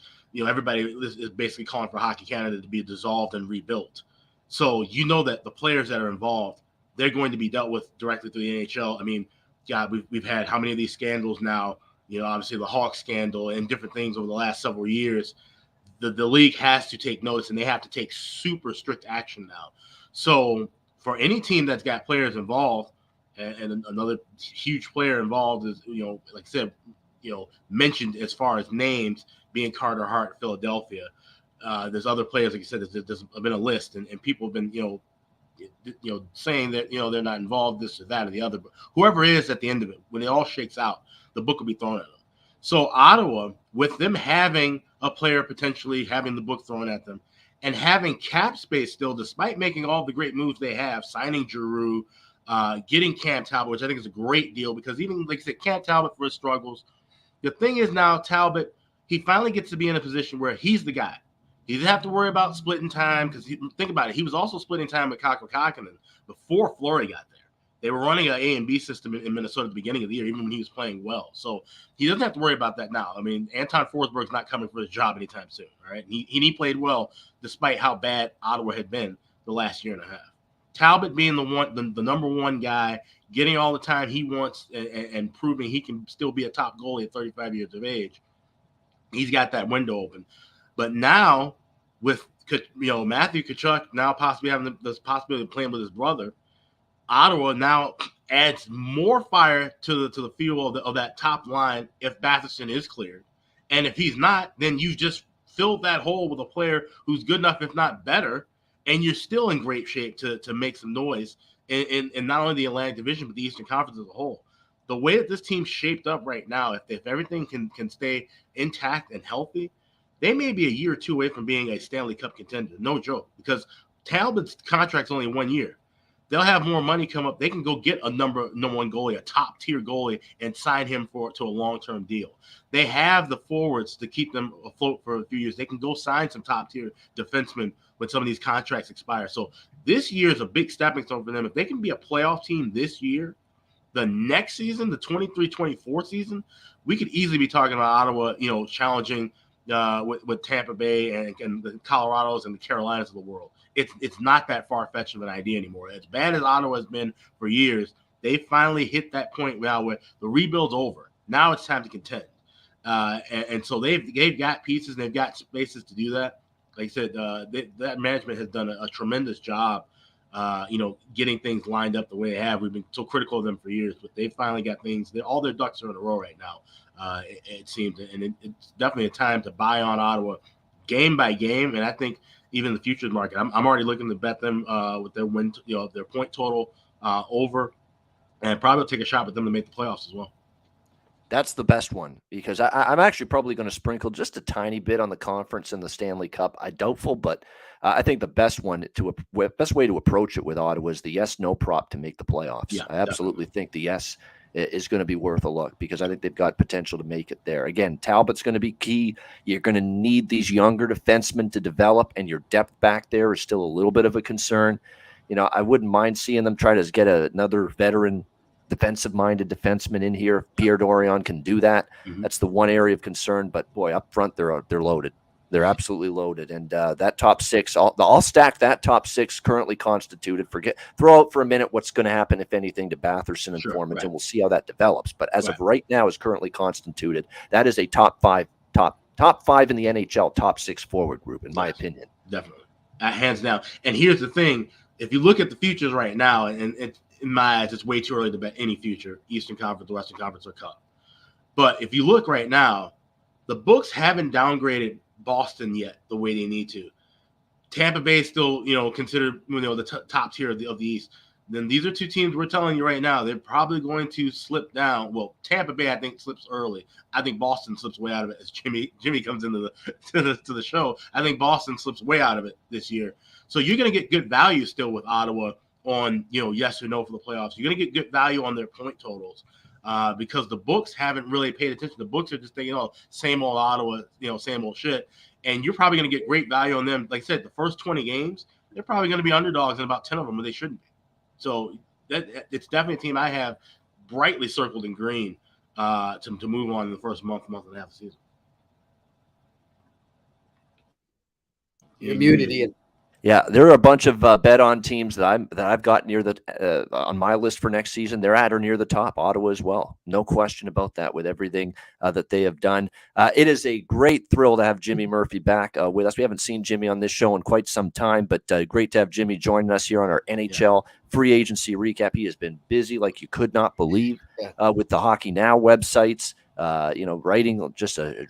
everybody is basically calling for Hockey Canada to be dissolved and rebuilt. So that the players that are involved, they're going to be dealt with directly through the NHL. I mean, God, we've had how many of these scandals now? Obviously the Hawks scandal and different things over the last several years. The league has to take notice, and they have to take super strict action now. So for any team that's got players involved, and another huge player involved is, like I said, mentioned as far as names being Carter Hart, Philadelphia. There's other players, like you said, there's been a list, and people have been, saying that, they're not involved, this or that or the other. But whoever is at the end of it, when it all shakes out, the book will be thrown at them. So Ottawa, with them having a player potentially having the book thrown at them and having cap space still, despite making all the great moves they have, signing Giroux, getting Cam Talbot, which I think is a great deal because even, like I said, Cam Talbot for his struggles. The thing is now Talbot, he finally gets to be in a position where he's the guy. He doesn't have to worry about splitting time because think about it. He was also splitting time with Kakko Kakkonen before Fleury got there. They were running an A and B system in Minnesota at the beginning of the year, even when he was playing well. So he doesn't have to worry about that now. I mean, Anton Forsberg's not coming for his job anytime soon, all right? He played well despite how bad Ottawa had been the last year and a half. Talbot being the number one guy, getting all the time he wants and proving he can still be a top goalie at 35 years of age, he's got that window open. But now with Matthew Tkachuk now possibly having the possibility of playing with his brother, Ottawa now adds more fire to the fuel of that top line if Batherson is cleared. And if he's not, then you just filled that hole with a player who's good enough, if not better, and you're still in great shape to make some noise in not only the Atlantic Division, but the Eastern Conference as a whole. The way that this team's shaped up right now, if everything can stay intact and healthy, they may be a year or two away from being a Stanley Cup contender. No joke, because Talbot's contract's only 1 year. They'll have more money come up. They can go get a number one goalie, a top tier goalie, and sign him to a long-term deal. They have the forwards to keep them afloat for a few years. They can go sign some top tier defensemen when some of these contracts expire. So this year is a big stepping stone for them. If they can be a playoff team this year, the next season, the 23-24 season, we could easily be talking about Ottawa, challenging with Tampa Bay and the Colorados and the Carolinas of the world. It's not that far-fetched of an idea anymore. As bad as Ottawa has been for years, they finally hit that point now where the rebuild's over. Now it's time to contend. And so they've got pieces and they've got spaces to do that. Like I said, that management has done a tremendous job, getting things lined up the way they have. We've been so critical of them for years, but they finally got things. All their ducks are in a row right now, it seems. And it's definitely a time to buy on Ottawa game by game. And I think even the futures market. I'm already looking to bet them with their win, their point total over, and probably take a shot with them to make the playoffs as well. That's the best one, because I'm actually probably going to sprinkle just a tiny bit on the conference and the Stanley Cup. I doubtful, but I think the best way to approach it with Ottawa is the yes/no prop to make the playoffs. Yeah, I absolutely think the yes is going to be worth a look, because I think they've got potential to make it there. Again, Talbot's going to be key. You're going to need these younger defensemen to develop, and your depth back there is still a little bit of a concern. I wouldn't mind seeing them try to get another veteran defensive-minded defenseman in here. Pierre Dorion can do that. Mm-hmm. That's the one area of concern. But boy, up front they're loaded. They're absolutely loaded. And that top six, I'll stack that top six currently constituted. Throw out for a minute what's going to happen, if anything, to Batherson and Foreman, and we'll see how that develops. But as of right now, is currently constituted. That is a top five in the NHL, top six forward group, in my opinion. Definitely, hands down. And here's the thing: if you look at the futures right now, and in my eyes, it's way too early to bet any future, Eastern Conference, Western Conference, or Cup. But if you look right now, the books haven't downgraded Boston yet the way they need to. Tampa Bay is still, considered, the top tier of the East. Then these are two teams we're telling you right now, they're probably going to slip down. Well, Tampa Bay, I think, slips early. I think Boston slips way out of it as Jimmy comes into the show. I think Boston slips way out of it this year. So you're going to get good value still with Ottawa on, yes or no for the playoffs. You're going to get good value on their point totals because the books haven't really paid attention. The books are just thinking, same old Ottawa, same old shit. And you're probably going to get great value on them. Like I said, the first 20 games, they're probably going to be underdogs in about 10 of them where they shouldn't be. So it's definitely a team I have brightly circled in green to move on in the first month and a half of the season. You're muted, Ian. Yeah, there are a bunch of bet on teams that I've got near the on my list for next season. They're at or near the top. Ottawa as well, no question about that. With everything that they have done, it is a great thrill to have Jimmy Murphy back with us. We haven't seen Jimmy on this show in quite some time, but great to have Jimmy joining us here on our NHL free agency recap. He has been busy like you could not believe with the Hockey Now websites.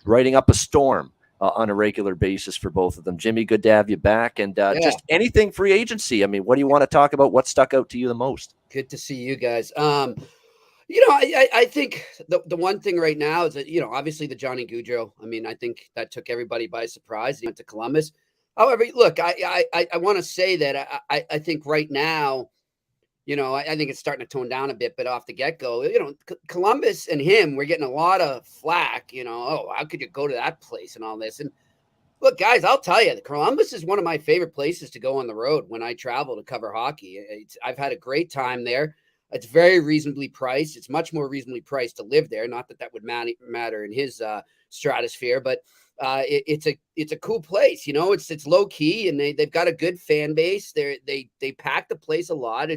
Writing up a storm on a regular basis for both of them. Jimmy, good to have you back. And just anything free agency. I mean, what do you want to talk about? What stuck out to you the most? Good to see you guys. I think the one thing right now is that, obviously the Johnny Gaudreau. I mean, I think that took everybody by surprise. He went to Columbus. However, look, I want to say that I think right now, I think it's starting to tone down a bit, but off the get-go, Columbus and him, we're getting a lot of flack, how could you go to that place and all this? And look, guys, I'll tell you, Columbus is one of my favorite places to go on the road when I travel to cover hockey. I've had a great time there. It's very reasonably priced. It's much more reasonably priced to live there. Not that would matter in his stratosphere, but it's a cool place. It's low key, and they've got a good fan base. They pack the place a lot.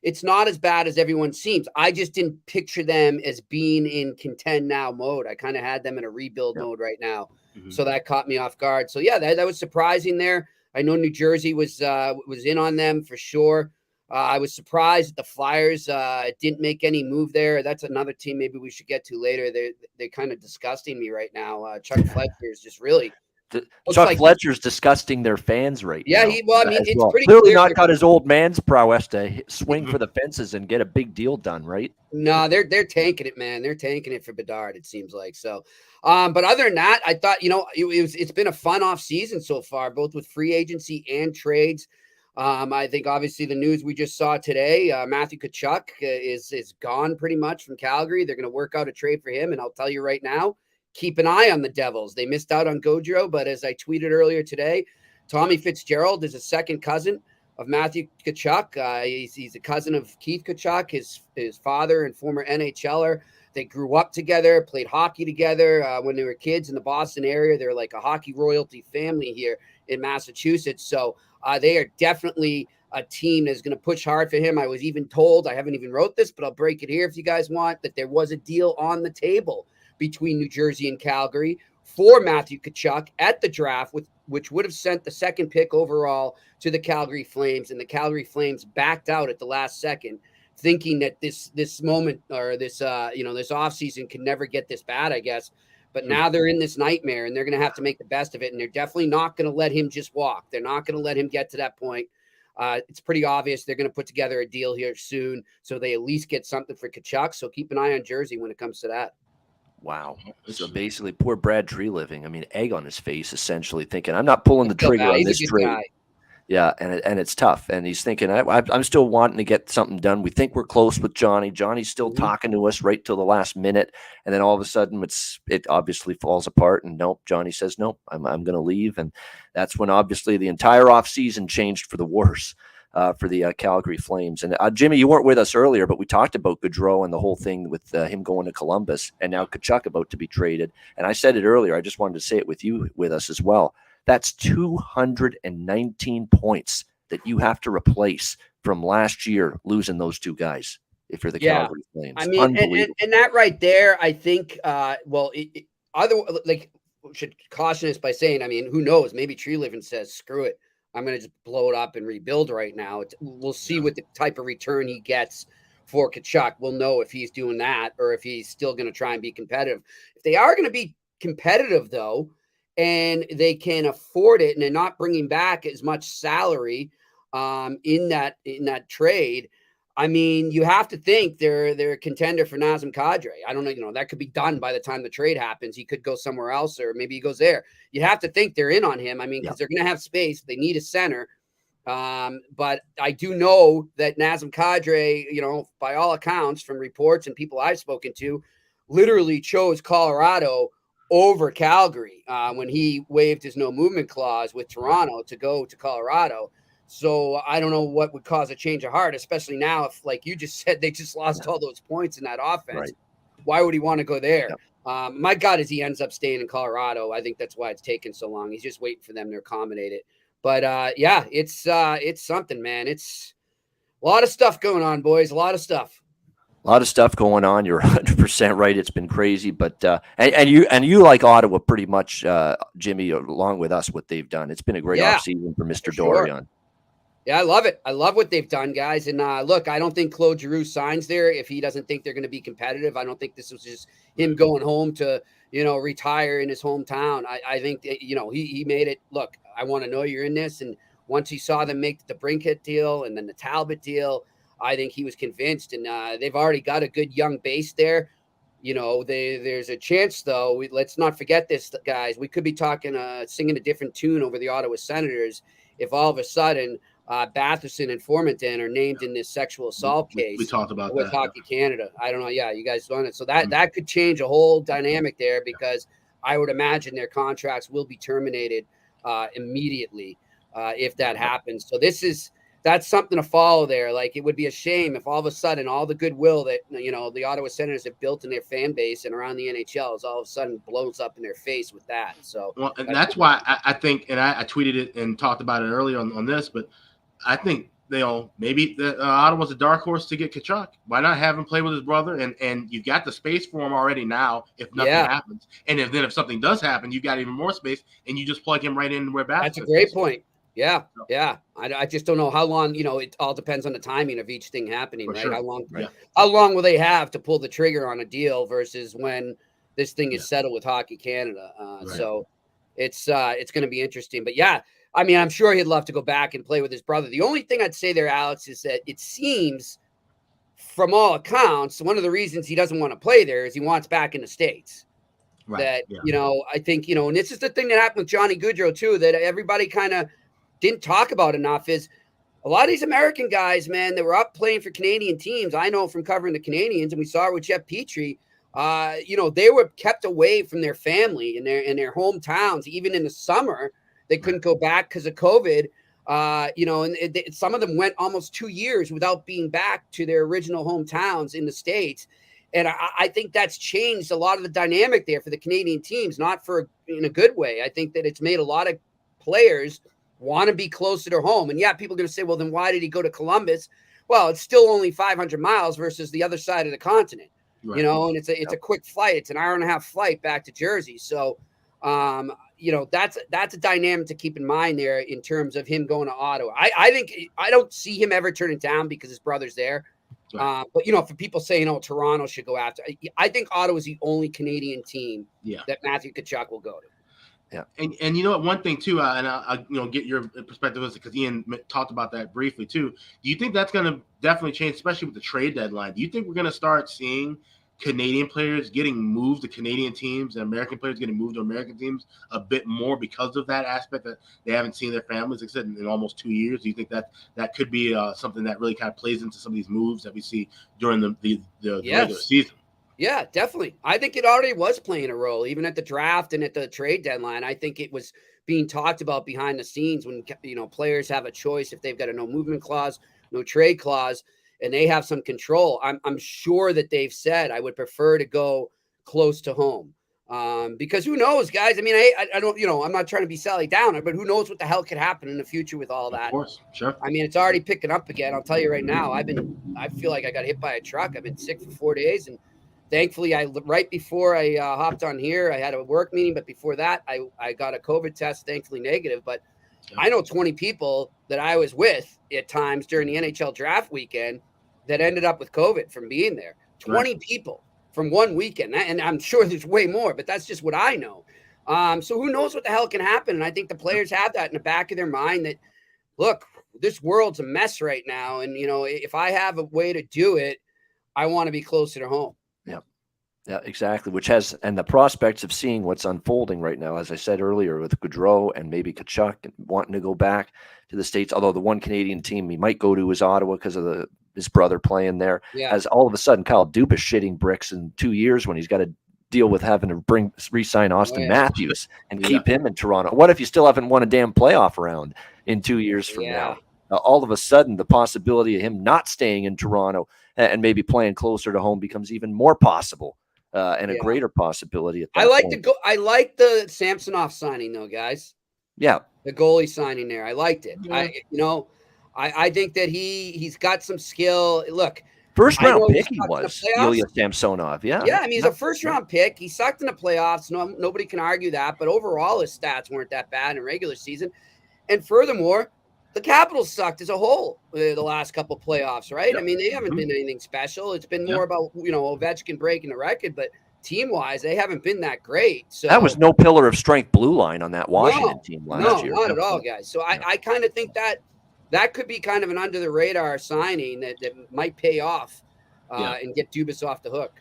It's not as bad as everyone seems. I just didn't picture them as being in contend now mode. I kind of had them in a rebuild mode right now. Mm-hmm. So that caught me off guard. So yeah, that was surprising there. I know New Jersey was in on them for sure. I was surprised the Flyers didn't make any move there. That's another team maybe we should get to later. They're kind of disgusting me right now. Chuck Fletcher is just really Chuck Fletcher's disgusting their fans right now. It's pretty clearly not got his old man's prowess to swing for the fences and get a big deal done, right? No, they're tanking it, man. They're tanking it for Bedard, it seems like. So, but other than that, I thought, it's been a fun off season so far, both with free agency and trades. I think obviously the news we just saw today, Matthew Tkachuk is gone pretty much from Calgary. They're going to work out a trade for him, and I'll tell you right now, keep an eye on the Devils. They missed out on Gaudreau, but as I tweeted earlier today, Tommy Fitzgerald is a second cousin of Matthew Tkachuk. He's a cousin of Keith Tkachuk, his father and former NHLer. They grew up together, played hockey together when they were kids in the Boston area. They're like a hockey royalty family here in Massachusetts. So they are definitely a team that's going to push hard for him. I was even told, I haven't even wrote this, but I'll break it here if you guys want, that there was a deal on the table between New Jersey and Calgary for Matthew Tkachuk at the draft, which would have sent the second pick overall to the Calgary Flames. And the Calgary Flames backed out at the last second, thinking that this moment or this offseason can never get this bad, I guess. But now they're in this nightmare, and they're going to have to make the best of it. And they're definitely not going to let him just walk. They're not going to let him get to that point. It's pretty obvious they're going to put together a deal here soon, so they at least get something for Tkachuk. So keep an eye on Jersey when it comes to that. Wow. So basically, poor Brad Treliving. I mean, egg on his face, essentially thinking, I'm not pulling the trigger on this trade. Guy. Yeah, and it's tough. And he's thinking, I'm still wanting to get something done. We think we're close with Johnny. Johnny's still talking to us right till the last minute. And then all of a sudden, it obviously falls apart. And nope, Johnny says, nope, I'm going to leave. And that's when obviously the entire offseason changed for the worse for the Calgary Flames. And Jimmy, you weren't with us earlier, but we talked about Gaudreau and the whole thing with him going to Columbus and now Tkachuk about to be traded. And I said it earlier. I just wanted to say it with us as well. That's 219 points that you have to replace from last year, losing those two guys if you're the Calgary Flames. I mean, and that right there, I think, should caution us by saying, I mean, who knows? Maybe Treliving says, screw it. I'm going to just blow it up and rebuild right now. We'll see what the type of return he gets for Tkachuk. We'll know if he's doing that or if he's still going to try and be competitive. If they are going to be competitive, though, and they can afford it, and they're not bringing back as much salary in that trade. I mean, you have to think they're a contender for Nazem Kadri. I don't know, that could be done by the time the trade happens. He could go somewhere else, or maybe he goes there. You have to think they're in on him. I mean, because they're going to have space. They need a center. But I do know that Nazem Kadri, by all accounts from reports and people I've spoken to, literally chose Colorado over Calgary when he waived his no movement clause with Toronto to go to Colorado. So I don't know what would cause a change of heart, especially now if, like you just said, they just lost all those points in that offense. Right. Why would he want to go there? My gut is he ends up staying in Colorado. I think that's why it's taken so long. He's just waiting for them to accommodate it. But it's something, man. It's a lot of stuff going on, boys. A lot of stuff. A lot of stuff going on. You're 100% right. It's been crazy, but and you like Ottawa pretty much, Jimmy, along with us, what they've done. It's been a great offseason for Mr. Dorion. Yeah, I love it. I love what they've done, guys. And look, I don't think Claude Giroux signs there if he doesn't think they're going to be competitive. I don't think this was just him going home to retire in his hometown. I think that, he made it. Look, I want to know you're in this. And once he saw them make the Brinkett deal and then the Talbot deal, I think he was convinced, and they've already got a good young base there. There's a chance, though. Let's not forget this, guys. We could be talking, singing a different tune over the Ottawa Senators if all of a sudden Batherson and Formanton are named in this sexual assault case. We talked about with that. Hockey Canada. I don't know. Yeah, you guys done it. So that could change a whole dynamic there, because I would imagine their contracts will be terminated immediately if that happens. So that's something to follow there. Like, it would be a shame if all of a sudden all the goodwill that, the Ottawa Senators have built in their fan base and around the NHL is all of a sudden blows up in their face with that. So, well, and that's why I think, and I tweeted it and talked about it earlier on this, but I think, maybe Ottawa's a dark horse to get Tkachuk. Why not have him play with his brother? And you've got the space for him already now if nothing happens. And if something does happen, you've got even more space, and you just plug him right in where Batherson. That's a great point. Yeah. I just don't know how long. It all depends on the timing of each thing happening, right? Sure. How long will they have to pull the trigger on a deal versus when this thing is settled with Hockey Canada? So it's going to be interesting. But I mean, I'm sure he'd love to go back and play with his brother. The only thing I'd say there, Alex, is that it seems, from all accounts, one of the reasons he doesn't want to play there is he wants back in the States. Right. That I think and this is the thing that happened with Johnny Gaudreau too, that everybody kind of didn't talk about enough, is a lot of these American guys, man, that were up playing for Canadian teams. I know from covering the Canadians, and we saw it with Jeff Petrie, they were kept away from their family in their hometowns. Even in the summer, they couldn't go back because of COVID. And some of them went almost 2 years without being back to their original hometowns in the States. And I think that's changed a lot of the dynamic there for the Canadian teams, not in a good way. I think that it's made a lot of players want to be closer to home. And people are going to say, well, then why did he go to Columbus? Well, it's still only 500 miles versus the other side of the continent, and it's a quick flight. It's an hour-and-a-half flight back to Jersey. So, that's a dynamic to keep in mind there in terms of him going to Ottawa. I think I don't see him ever turning down because his brother's there. Right. But for people saying, "Oh, Toronto should go after," I think Ottawa is the only Canadian team that Matthew Tkachuk will go to. Yeah, and you know what? One thing too, and I get your perspective because Ian talked about that briefly too. Do you think that's going to definitely change, especially with the trade deadline? Do you think we're going to start seeing Canadian players getting moved to Canadian teams and American players getting moved to American teams a bit more because of that aspect that they haven't seen their families, like I said, in almost 2 years? Do you think that could be something that really kind of plays into some of these moves that we see during the regular season? Yeah, definitely. I think it already was playing a role, even at the draft and at the trade deadline. I think it was being talked about behind the scenes when players have a choice if they've got a no movement clause, no trade clause, and they have some control. I'm sure that they've said I would prefer to go close to home, because who knows, guys? I mean, I don't, I'm not trying to be Sally Downer, but who knows what the hell could happen in the future with all that? Of course, sure. I mean, it's already picking up again. I'll tell you right now. I feel like I got hit by a truck. I've been sick for 4 days, and thankfully, right before I hopped on here, I had a work meeting. But before that, I got a COVID test, thankfully negative. But I know 20 people that I was with at times during the NHL draft weekend that ended up with COVID from being there. 20 people from one weekend. And I'm sure there's way more, but that's just what I know. So who knows what the hell can happen? And I think the players have that in the back of their mind that, look, this world's a mess right now. And, if I have a way to do it, I want to be closer to home. Yeah, exactly. And the prospects of seeing what's unfolding right now, as I said earlier, with Gaudreau and maybe Tkachuk wanting to go back to the States. Although the one Canadian team he might go to is Ottawa because of his brother playing there. Yeah. As all of a sudden Kyle Dubas shitting bricks in 2 years when he's got to deal with having to re-sign Austin Matthews and keep him in Toronto. What if you still haven't won a damn playoff round in 2 years from now? All of a sudden, the possibility of him not staying in Toronto and maybe playing closer to home becomes even more possible. And a greater possibility. I like the Samsonov signing though, guys. Yeah, the goalie signing there. I liked it. Yeah. I think that he's got some skill. Look, first round pick he was Ilya Samsonov. Yeah, I mean he's a first round pick. He sucked in the playoffs. Nobody can argue that. But overall, his stats weren't that bad in regular season. And furthermore, the Capitals sucked as a whole the last couple of playoffs, right? I mean, they haven't been anything special. It's been more about, Ovechkin breaking the record, but team-wise, they haven't been that great. So that was no pillar of strength blue line on that Washington team last year. No, not at all, guys. So I kind of think that could be kind of an under-the-radar signing that might pay off and get Dubas off the hook.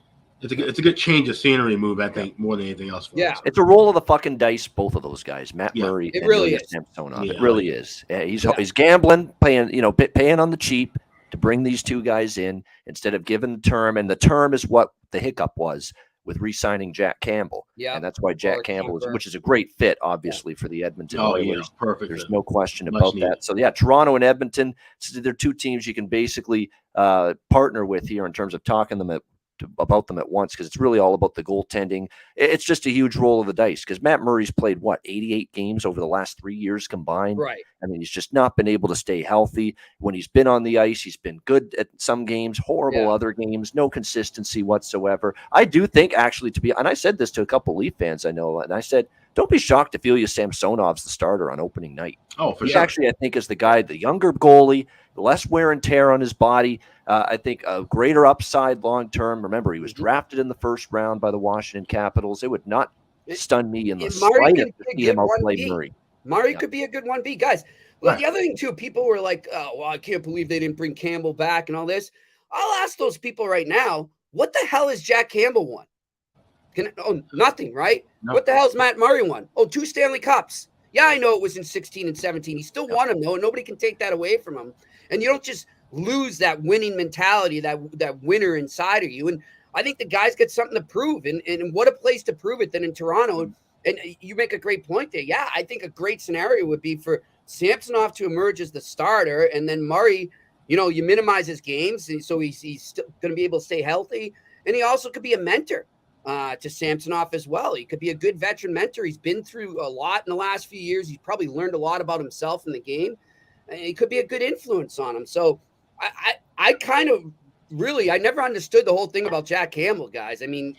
It's a good change of scenery move, I think, more than anything else. It's a roll of the fucking dice, both of those guys, Matt Murray and really Samsonov. It really is. He's gambling, paying on the cheap to bring these two guys in instead of giving the term. And the term is what the hiccup was with re-signing Jack Campbell. Yeah, and that's why Jack Campbell which is a great fit, obviously, for the Edmonton Oilers. Perfect. There's no question about that. So Toronto and Edmonton, they're two teams you can basically partner with here in terms of talking about them at once, because it's really all about the goaltending. It's just a huge roll of the dice because Matt Murray's played 88 games over the last 3 years combined. Right. I mean, he's just not been able to stay healthy. When he's been on the ice, he's been good at some games, horrible other games, no consistency whatsoever. I do think actually and I said this to a couple Leaf fans I know, and I said, don't be shocked if Ilya Samsonov's the starter on opening night. Oh, for he sure. Actually, I think is the guy, the younger goalie, less wear and tear on his body. I think a greater upside long-term. Remember, he was drafted in the first round by the Washington Capitals. It would not stun me in the slightest to see him outplay Murray. Murray could be a good 1B. Guys, well, the other thing, too, people were like, oh, well, I can't believe they didn't bring Campbell back and all this. I'll ask those people right now, what the hell has Jack Campbell won? Nothing, right? No. What the hell's Matt Murray won? 2 Stanley Cups. Yeah, I know it was in 16 and 17. He still won them, though, and nobody can take that away from him. And you don't just lose that winning mentality, that winner inside of you. And I think the guy's got something to prove. And what a place to prove it than in Toronto. And you make a great point there. Yeah, I think a great scenario would be for Samsonov to emerge as the starter, and then Murray, you minimize his games, so he's still going to be able to stay healthy. And he also could be a mentor to Samsonov as well. He could be a good veteran mentor. He's been through a lot in the last few years. He's probably learned a lot about himself in the game. And he could be a good influence on him. So I kind of I never understood the whole thing about Jack Campbell, guys. I mean,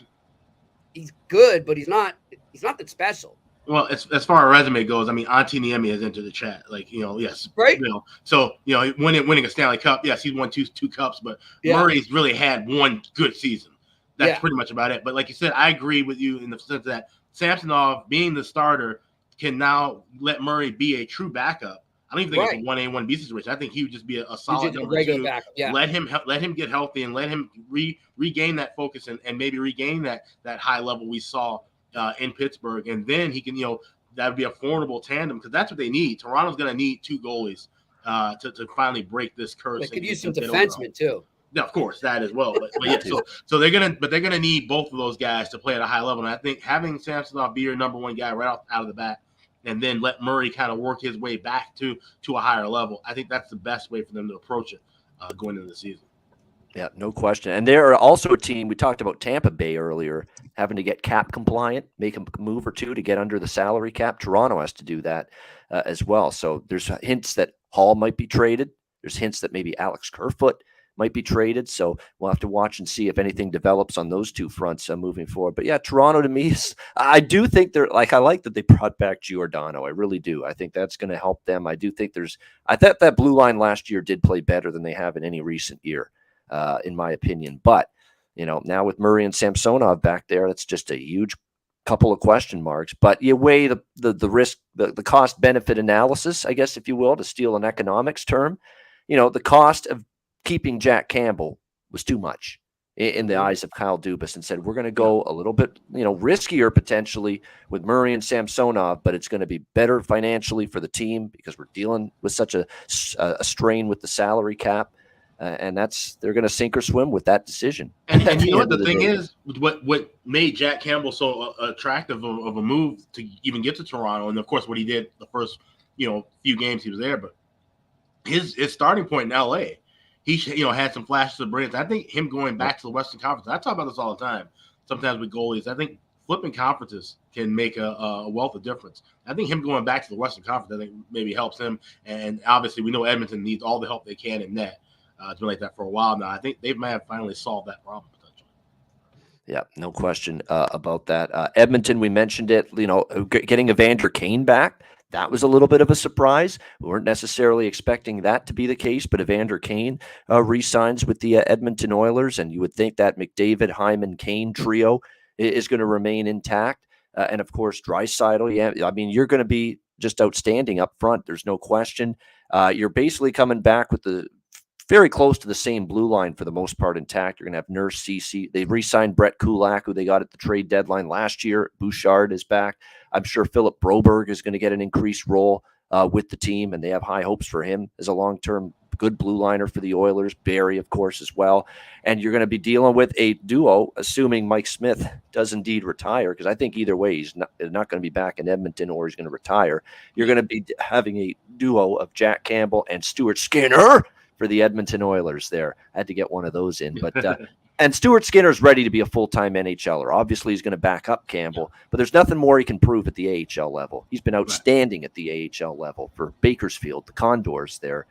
he's good, but he's not that special. Well, as far as resume goes, I mean, Auntie Niemi has entered the chat. Like, yes, right? So winning a Stanley Cup. Yes, he's won two cups, but Murray's really had one good season. That's pretty much about it. But like you said, I agree with you in the sense that Samsonov, being the starter, can now let Murray be a true backup. I don't even think it's a 1A, 1B situation. I think he would just be a solid number two. Backup, Let him get healthy and let him regain that focus and maybe regain that high level we saw in Pittsburgh. And then he can, that would be a formidable tandem because that's what they need. Toronto's going to need two goalies to finally break this curse. They could use some defensemen too. Yeah, of course, that as well. But yeah, so they're gonna need both of those guys to play at a high level. And I think having out be your number one guy right out of the bat, and then let Murray kind of work his way back to a higher level, I think that's the best way for them to approach it going into the season. Yeah, no question. And they're also a team, we talked about Tampa Bay earlier, having to get cap compliant, make a move or two to get under the salary cap. Toronto has to do that as well. So there's hints that Hall might be traded. There's hints that maybe Alex Kerfoot might be traded. So we'll have to watch and see if anything develops on those two fronts moving forward. But yeah, Toronto to me I do think I like that they brought back Giordano. I really do. I think that's going to help them. I do think I thought that blue line last year did play better than they have in any recent year, in my opinion. But, now with Murray and Samsonov back there, that's just a huge couple of question marks. But you weigh the risk, the cost benefit analysis, I guess, if you will, to steal an economics term. The cost of keeping Jack Campbell was too much in the eyes of Kyle Dubas, and said, we're going to go a little bit, riskier potentially with Murray and Samsonov, but it's going to be better financially for the team because we're dealing with such a strain with the salary cap. And they're going to sink or swim with that decision. And you know what the thing is, what made Jack Campbell so attractive of a move to even get to Toronto, and of course what he did the first few games he was there, but his starting point in LA, he had some flashes of brilliance. I think him going back to the Western Conference, I talk about this all the time. Sometimes with goalies, I think flipping conferences can make a wealth of difference. I think him going back to the Western Conference, I think maybe helps him. And obviously, we know Edmonton needs all the help they can in net. It's been like that for a while now. I think they might have finally solved that problem potentially. Yeah, no question about that. Edmonton, we mentioned it. Getting Evander Kane back, that was a little bit of a surprise. We weren't necessarily expecting that to be the case, but Evander Kane re-signs with the Edmonton Oilers, and you would think that McDavid, Hyman, Kane trio is going to remain intact. And of course, Draisaitl. Yeah, I mean, you're going to be just outstanding up front. There's no question. You're basically coming back with very close to the same blue line for the most part intact. You're going to have Nurse, Ceci. They re-signed Brett Kulak, who they got at the trade deadline last year. Bouchard is back. I'm sure Philip Broberg is going to get an increased role with the team, and they have high hopes for him as a long-term good blue liner for the Oilers. Barry, of course, as well. And you're going to be dealing with a duo, assuming Mike Smith does indeed retire, because I think either way he's not going to be back in Edmonton or he's going to retire. You're going to be having a duo of Jack Campbell and Stuart Skinner for the Edmonton Oilers there. I had to get one of those in. But and Stuart Skinner's ready to be a full-time NHLer. Obviously, he's going to back up Campbell, but there's nothing more he can prove at the AHL level. He's been outstanding at the AHL level for Bakersfield, the Condors there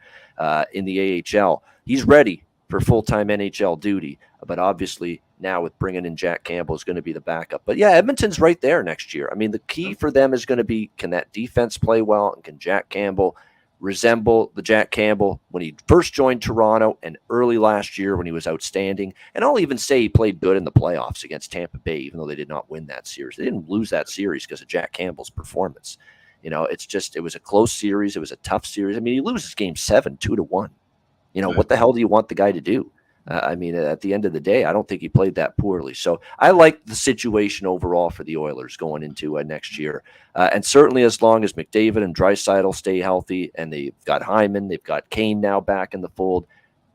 in the AHL. He's ready for full-time NHL duty, but obviously now with bringing in Jack Campbell is going to be the backup. But yeah, Edmonton's right there next year. I mean, the key for them is going to be, can that defense play well, and can Jack Campbell resemble the Jack Campbell when he first joined Toronto and early last year when he was outstanding. And I'll even say he played good in the playoffs against Tampa Bay, even though they did not win that series. They didn't lose that series because of Jack Campbell's performance. It was a close series. It was a tough series. I mean, he loses game 7, 2-1. What the hell do you want the guy to do? I mean, at the end of the day, I don't think he played that poorly. So I like the situation overall for the Oilers going into next year. And certainly as long as McDavid and Draisaitl stay healthy, and they've got Hyman, they've got Kane now back in the fold,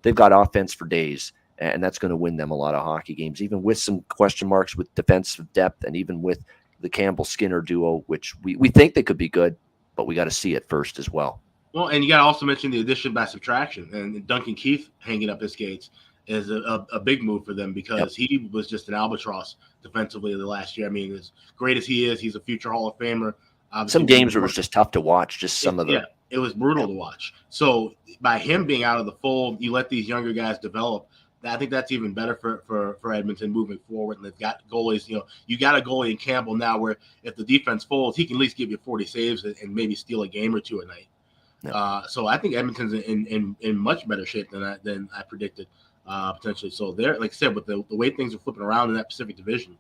they've got offense for days. And that's going to win them a lot of hockey games, even with some question marks with defensive depth and even with the Campbell-Skinner duo, which we think they could be good, but we got to see it first as well. Well, and you got to also mention the addition by subtraction. And Duncan Keith hanging up his skates is a big move for them, because he was just an albatross defensively the last year. I mean, as great as he is, he's a future Hall of Famer. Obviously, some games where it was just tough to watch, it was brutal to watch. So by him being out of the fold, you let these younger guys develop. I think that's even better for Edmonton moving forward. And they've got goalies. You got a goalie in Campbell now where if the defense folds, he can at least give you 40 saves and maybe steal a game or two a night. Yeah. So I think Edmonton's in much better shape than I predicted potentially. So they're, like I said, with the way things are flipping around in that Pacific Division,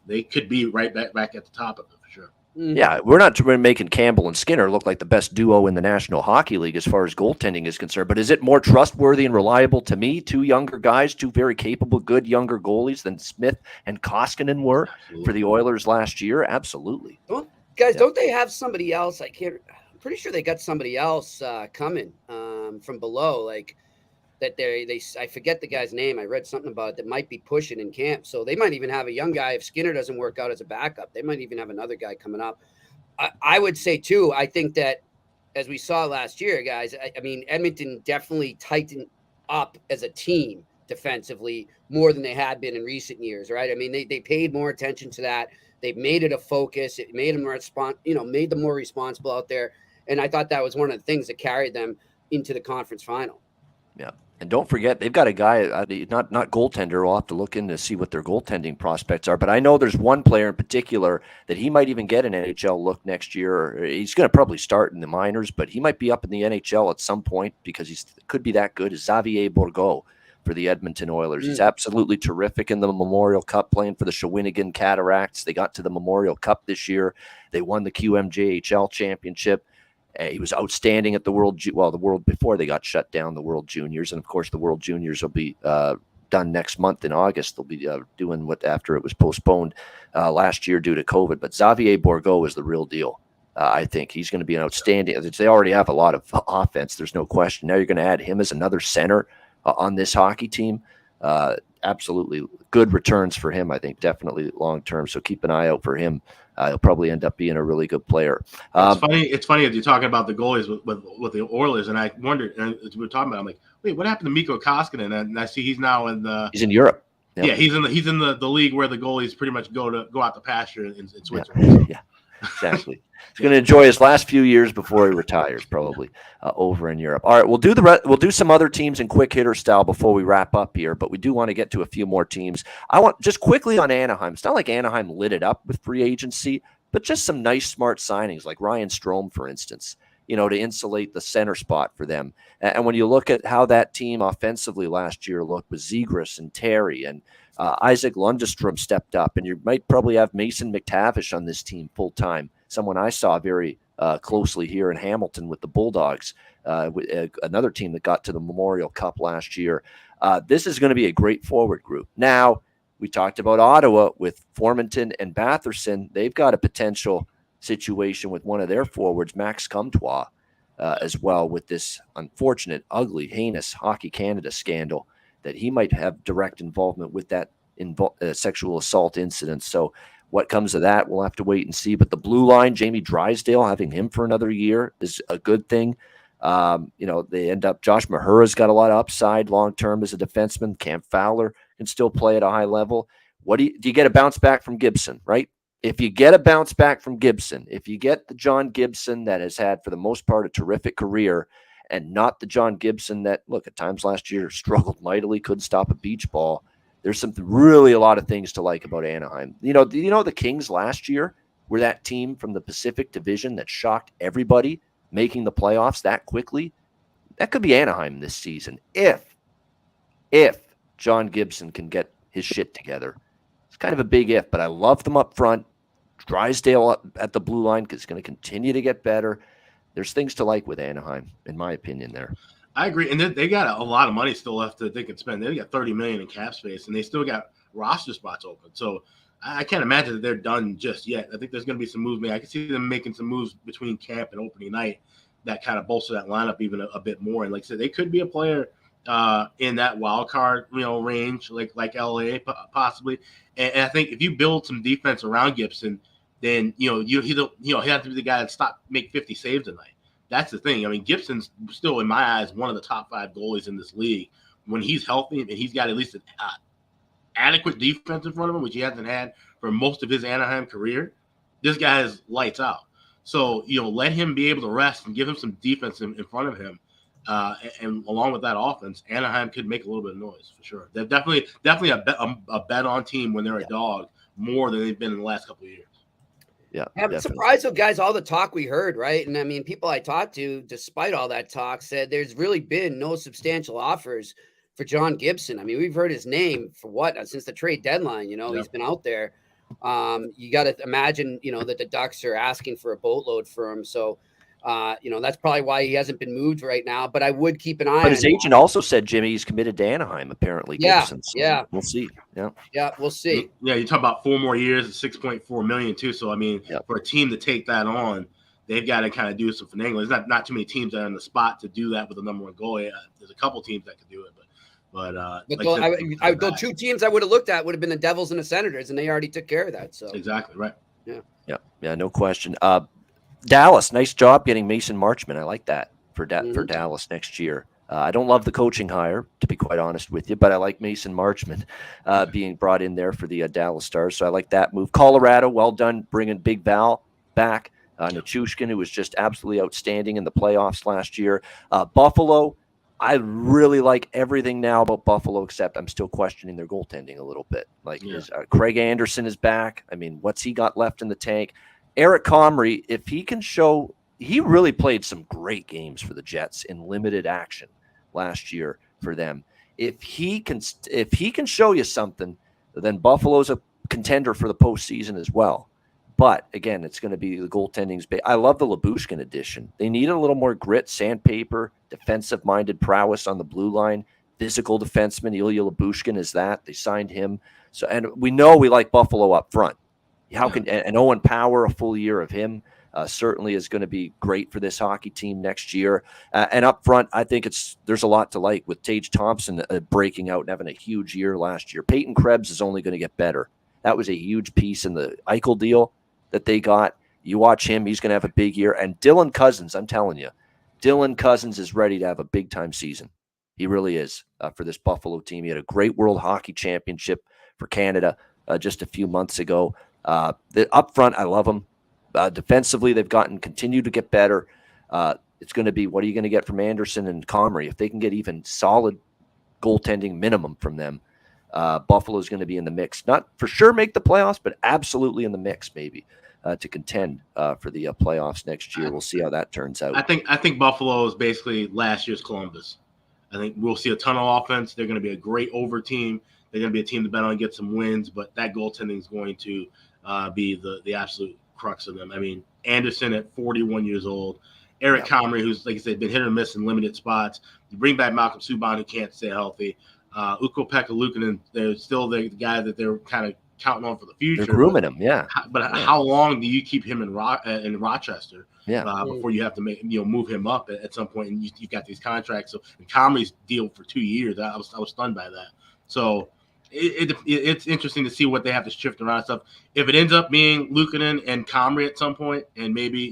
they could be right back at the top of it for sure. Yeah, we're not making Campbell and Skinner look like the best duo in the National Hockey League as far as goaltending is concerned. But is it more trustworthy and reliable to me? Two younger guys, two very capable, good younger goalies than Smith and Koskinen were for the Oilers last year? Absolutely. Don't they have somebody else? I'm pretty sure they got somebody else coming from below, like that I forget the guy's name. I read something about it that might be pushing in camp. So they might even have a young guy. If Skinner doesn't work out as a backup, they might even have another guy coming up. I would say too, I think that as we saw last year, guys, I mean, Edmonton definitely tightened up as a team defensively more than they had been in recent years, right? I mean, they paid more attention to that. They've made it a focus. It made them made them more responsible out there. And I thought that was one of the things that carried them into the conference final. Yeah. And don't forget, they've got a guy, not goaltender. We'll have to look in to see what their goaltending prospects are. But I know there's one player in particular that he might even get an NHL look next year. He's going to probably start in the minors, but he might be up in the NHL at some point because he could be that good. Is Xavier Bourgault for the Edmonton Oilers. He's absolutely terrific in the Memorial Cup, playing for the Shawinigan Cataracts. They got to the Memorial Cup this year. They won the QMJHL championship. He was outstanding at the World before they got shut down, the World Juniors. And, of course, the World Juniors will be done next month in August. They'll be doing after it was postponed last year due to COVID. But Xavier Bourgault is the real deal. I think he's going to be an outstanding. They already have a lot of offense. There's no question. Now you're going to add him as another center on this hockey team. Absolutely good returns for him, I think, definitely long term. So keep an eye out for him. He'll probably end up being a really good player. It's funny that you're talking about the goalies with the Oilers, and I wondered, and as we were talking about, I'm like, wait, what happened to Mikko Koskinen? And I see he's now he's in Europe. Yep. Yeah, he's in the league where the goalies pretty much go out the pasture in Switzerland. Yeah, exactly. He's going to enjoy his last few years before he retires, probably over in Europe. All right, we'll do some other teams in quick hitter style before we wrap up here, but we do want to get to a few more teams. I want just quickly on Anaheim. It's not like Anaheim lit it up with free agency, but just some nice, smart signings like Ryan Strome, for instance, to insulate the center spot for them. And when you look at how that team offensively last year looked with Zegras and Terry and Isaac Lundestrom stepped up, and you might probably have Mason McTavish on this team full time. Someone I saw very closely here in Hamilton with the Bulldogs, another team that got to the Memorial Cup last year. This is going to be a great forward group. Now, we talked about Ottawa with Formanton and Batherson. They've got a potential situation with one of their forwards, Max Comtois, as well, with this unfortunate, ugly, heinous Hockey Canada scandal that he might have direct involvement with that sexual assault incident. So what comes of that, we'll have to wait and see. But the blue line, Jamie Drysdale, having him for another year is a good thing. They end up, Josh Mahura's got a lot of upside long-term as a defenseman. Cam Fowler can still play at a high level. Do you get a bounce back from Gibson, right? If you get a bounce back from Gibson, if you get the John Gibson that has had for the most part a terrific career, and not the John Gibson that, look, at times last year struggled mightily, couldn't stop a beach ball. There's a lot of things to like about Anaheim. The Kings last year were that team from the Pacific Division that shocked everybody, making the playoffs that quickly. That could be Anaheim this season if John Gibson can get his shit together. It's kind of a big if, but I love them up front. Drysdale up at the blue line because it's going to continue to get better. There's things to like with Anaheim, in my opinion there. I agree. And they got a lot of money still left that they can spend. They got $30 million in cap space, and they still got roster spots open. So I can't imagine that they're done just yet. I think there's going to be some moves made. I can see them making some moves between camp and opening night that kind of bolster that lineup even a bit more. And like I said, they could be a player in that wild card, range, like LA possibly. And I think if you build some defense around Gibson, then he have to be the guy that make 50 saves tonight. That's the thing. I mean, Gibson's still, in my eyes, one of the top 5 goalies in this league. When he's healthy and he's got at least an adequate defense in front of him, which he hasn't had for most of his Anaheim career, this guy is lights out. So, let him be able to rest and give him some defense in front of him. and along with that offense, Anaheim could make a little bit of noise for sure. They're definitely a bet on team when they're a dog more than they've been in the last couple of years. Yeah, I'm surprised though, guys, all the talk we heard, right? And I mean, people I talked to, despite all that talk, said there's really been no substantial offers for John Gibson. I mean, we've heard his name for since the trade deadline, he's been out there. You got to imagine, that the Ducks are asking for a boatload for him. So, that's probably why he hasn't been moved right now, but I would keep an eye on him. But his agent also said, Jimmy, he's committed to Anaheim, apparently. Yeah, Gibson, so yeah. We'll see. Yeah, we'll see. Yeah, you talk about 4 more years at $6.4 million too. So, I mean, for a team to take that on, they've got to kind of do some finagling. There's not too many teams that are in the spot to do that with the number one goalie. There's a couple teams that could do it, but the 2 teams I would have looked at would have been the Devils and the Senators, and they already took care of that. So exactly right. Yeah, no question. Dallas, nice job getting Mason Marchment. I like that for Dallas next year. I don't love the coaching hire, to be quite honest with you, but I like Mason Marchment being brought in there for the Dallas Stars. So I like that move. Colorado, well done bringing Big Val back. Nichushkin, who was just absolutely outstanding in the playoffs last year. Buffalo, I really like everything now about Buffalo, except I'm still questioning their goaltending a little bit. Craig Anderson is back. I mean, what's he got left in the tank? Eric Comrie, if he can show, he really played some great games for the Jets in limited action last year for them. If he can show you something, then Buffalo's a contender for the postseason as well. But again, it's going to be the goaltending's. I love the Lyubushkin addition. They need a little more grit, sandpaper, defensive-minded prowess on the blue line. Physical defenseman Ilya Lyubushkin is that. They signed him. So, and we know we like Buffalo up front. And Owen Power, a full year of him, certainly is going to be great for this hockey team next year. And up front, I think there's a lot to like with Tage Thompson breaking out and having a huge year last year. Peyton Krebs is only going to get better. That was a huge piece in the Eichel deal that they got. You watch him, he's going to have a big year. And Dylan Cousins, I'm telling you, Dylan Cousins is ready to have a big-time season. He really is for this Buffalo team. He had a great World Hockey Championship for Canada just a few months ago. Up front, I love them. Defensively, they've continue to get better. It's going to be, what are you going to get from Anderson and Comrie? If they can get even solid goaltending minimum from them, Buffalo is going to be in the mix. Not for sure make the playoffs, but absolutely in the mix maybe to contend for the playoffs next year. We'll see how that turns out. I think Buffalo is basically last year's Columbus. I think we'll see a ton of offense. They're going to be a great over team. They're going to be a team to bet on and get some wins, but that goaltending is going to be the absolute crux of them. I mean, Anderson at 41 years old, Eric Comrie, who's, like I said, been hit or miss in limited spots. You bring back Malcolm Subban, who can't stay healthy. Ukko-Pekka Luukkonen, they're still the guy that they're kind of counting on for the future. They're grooming him, How long do you keep him in Rochester before you have to move him up at some point? And you've got these contracts. So Comrie's deal for 2 years. I was stunned by that. So it's interesting to see what they have to shift around and stuff. If it ends up being Luukkonen and Comrie at some point, and maybe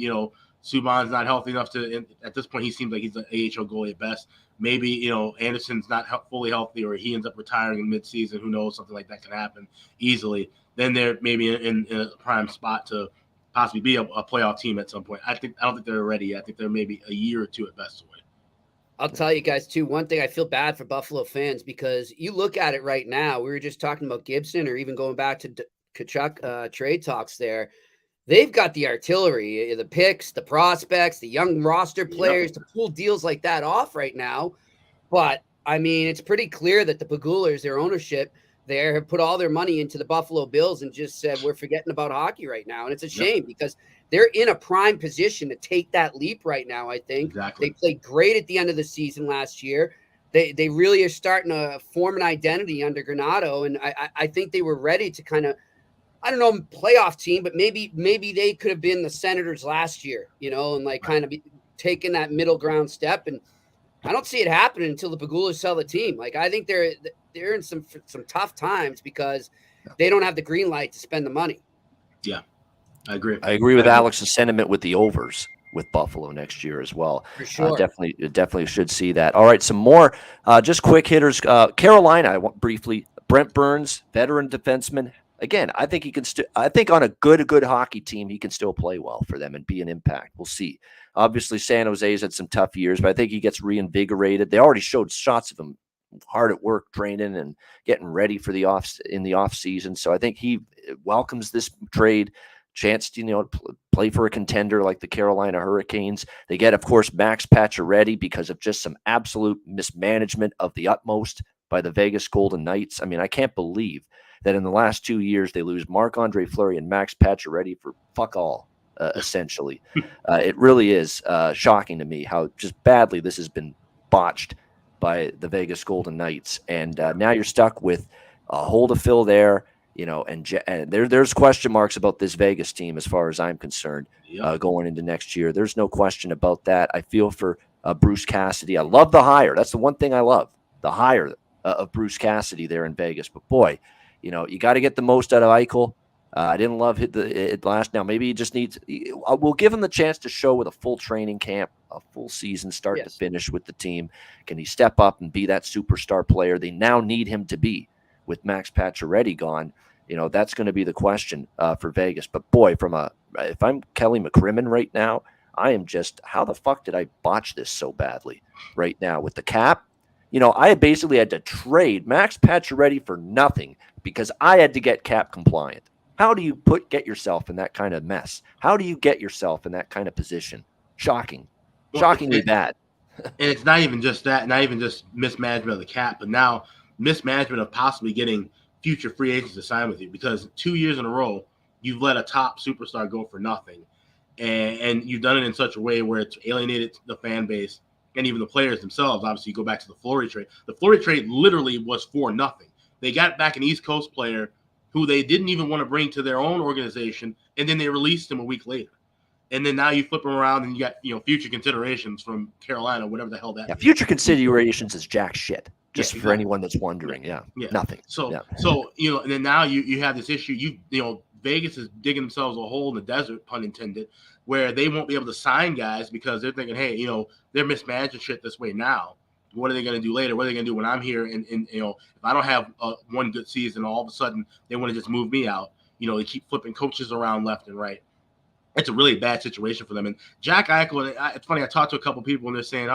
Subban's not healthy enough to. At this point, he seems like he's an AHL goalie at best. Maybe Anderson's not fully healthy, or he ends up retiring in midseason. Who knows? Something like that can happen easily. Then they're maybe in a prime spot to possibly be a playoff team at some point. I don't think they're ready yet. I think they're maybe a year or two at best away. I'll tell you guys too, one thing, I feel bad for Buffalo fans because you look at it right now. We were just talking about Gibson, or even going back to Tkachuk trade talks there. They've got the artillery, the picks, the prospects, the young roster players to pull deals like that off right now. But, I mean, it's pretty clear that the Pagulers, their ownership there, have put all their money into the Buffalo Bills and just said, we're forgetting about hockey right now. And it's a shame because they're in a prime position to take that leap right now, I think. Exactly. They played great at the end of the season last year. They really are starting to form an identity under Granato. And I think they were ready to kind of, I don't know, playoff team, but maybe they could have been the Senators last year, and kind of taking that middle ground step. And I don't see it happening until the Pagulas sell the team. I think they're in some tough times because they don't have the green light to spend the money. Yeah, I agree. I agree with Alex's sentiment with the overs with Buffalo next year as well. For sure. Definitely should see that. All right, some more just quick hitters. Carolina, I want briefly. Brent Burns, veteran defenseman, again, I think he can still. I think on a good hockey team, he can still play well for them and be an impact. We'll see. Obviously, San Jose's had some tough years, but I think he gets reinvigorated. They already showed shots of him hard at work, training and getting ready for the off season. So I think he welcomes this trade. Chance to play for a contender like the Carolina Hurricanes. They get, of course, Max Pacioretty because of just some absolute mismanagement of the utmost by the Vegas Golden Knights. I mean, I can't believe that in the last 2 years they lose Marc-Andre Fleury and Max Pacioretty for fuck all, essentially. It really is shocking to me how just badly this has been botched by the Vegas Golden Knights. And now you're stuck with a hole to fill there. And there's question marks about this Vegas team as far as I'm concerned going into next year. There's no question about that. I feel for Bruce Cassidy. I love the hire. That's the one thing I love, the hire of Bruce Cassidy there in Vegas. But boy, you got to get the most out of Eichel. I didn't love it last. Now maybe he just needs. We'll give him the chance to show with a full training camp, a full season, start to finish with the team. Can he step up and be that superstar player they now need him to be with Max Pacioretty gone? That's going to be the question for Vegas. But boy, if I'm Kelly McCrimmon right now, I am just, how the fuck did I botch this so badly right now with the cap? I basically had to trade Max Pacioretty for nothing because I had to get cap compliant. How do you get yourself in that kind of mess? How do you get yourself in that kind of position? Shocking. Shockingly bad. And it's not even just that, not even just mismanagement of the cap, but now mismanagement of possibly getting future free agents to sign with you, because 2 years in a row, you've let a top superstar go for nothing. And you've done it in such a way where it's alienated the fan base and even the players themselves. Obviously, you go back to the Fleury trade. The Fleury trade literally was for nothing. They got back an East Coast player who they didn't even want to bring to their own organization, and then they released him a week later. And then now you flip them around and you got future considerations from Carolina, whatever the hell that means. Future considerations is jack shit. Just for anyone that's wondering, nothing. So and then now you have this issue. Vegas is digging themselves a hole in the desert, pun intended, where they won't be able to sign guys because they're thinking, hey, they're mismanaging shit this way now. What are they going to do later? What are they going to do when I'm here? And if I don't have one good season, all of a sudden they want to just move me out. They keep flipping coaches around left and right. It's a really bad situation for them. And Jack Eichel, it's funny, I talked to a couple people and they're saying,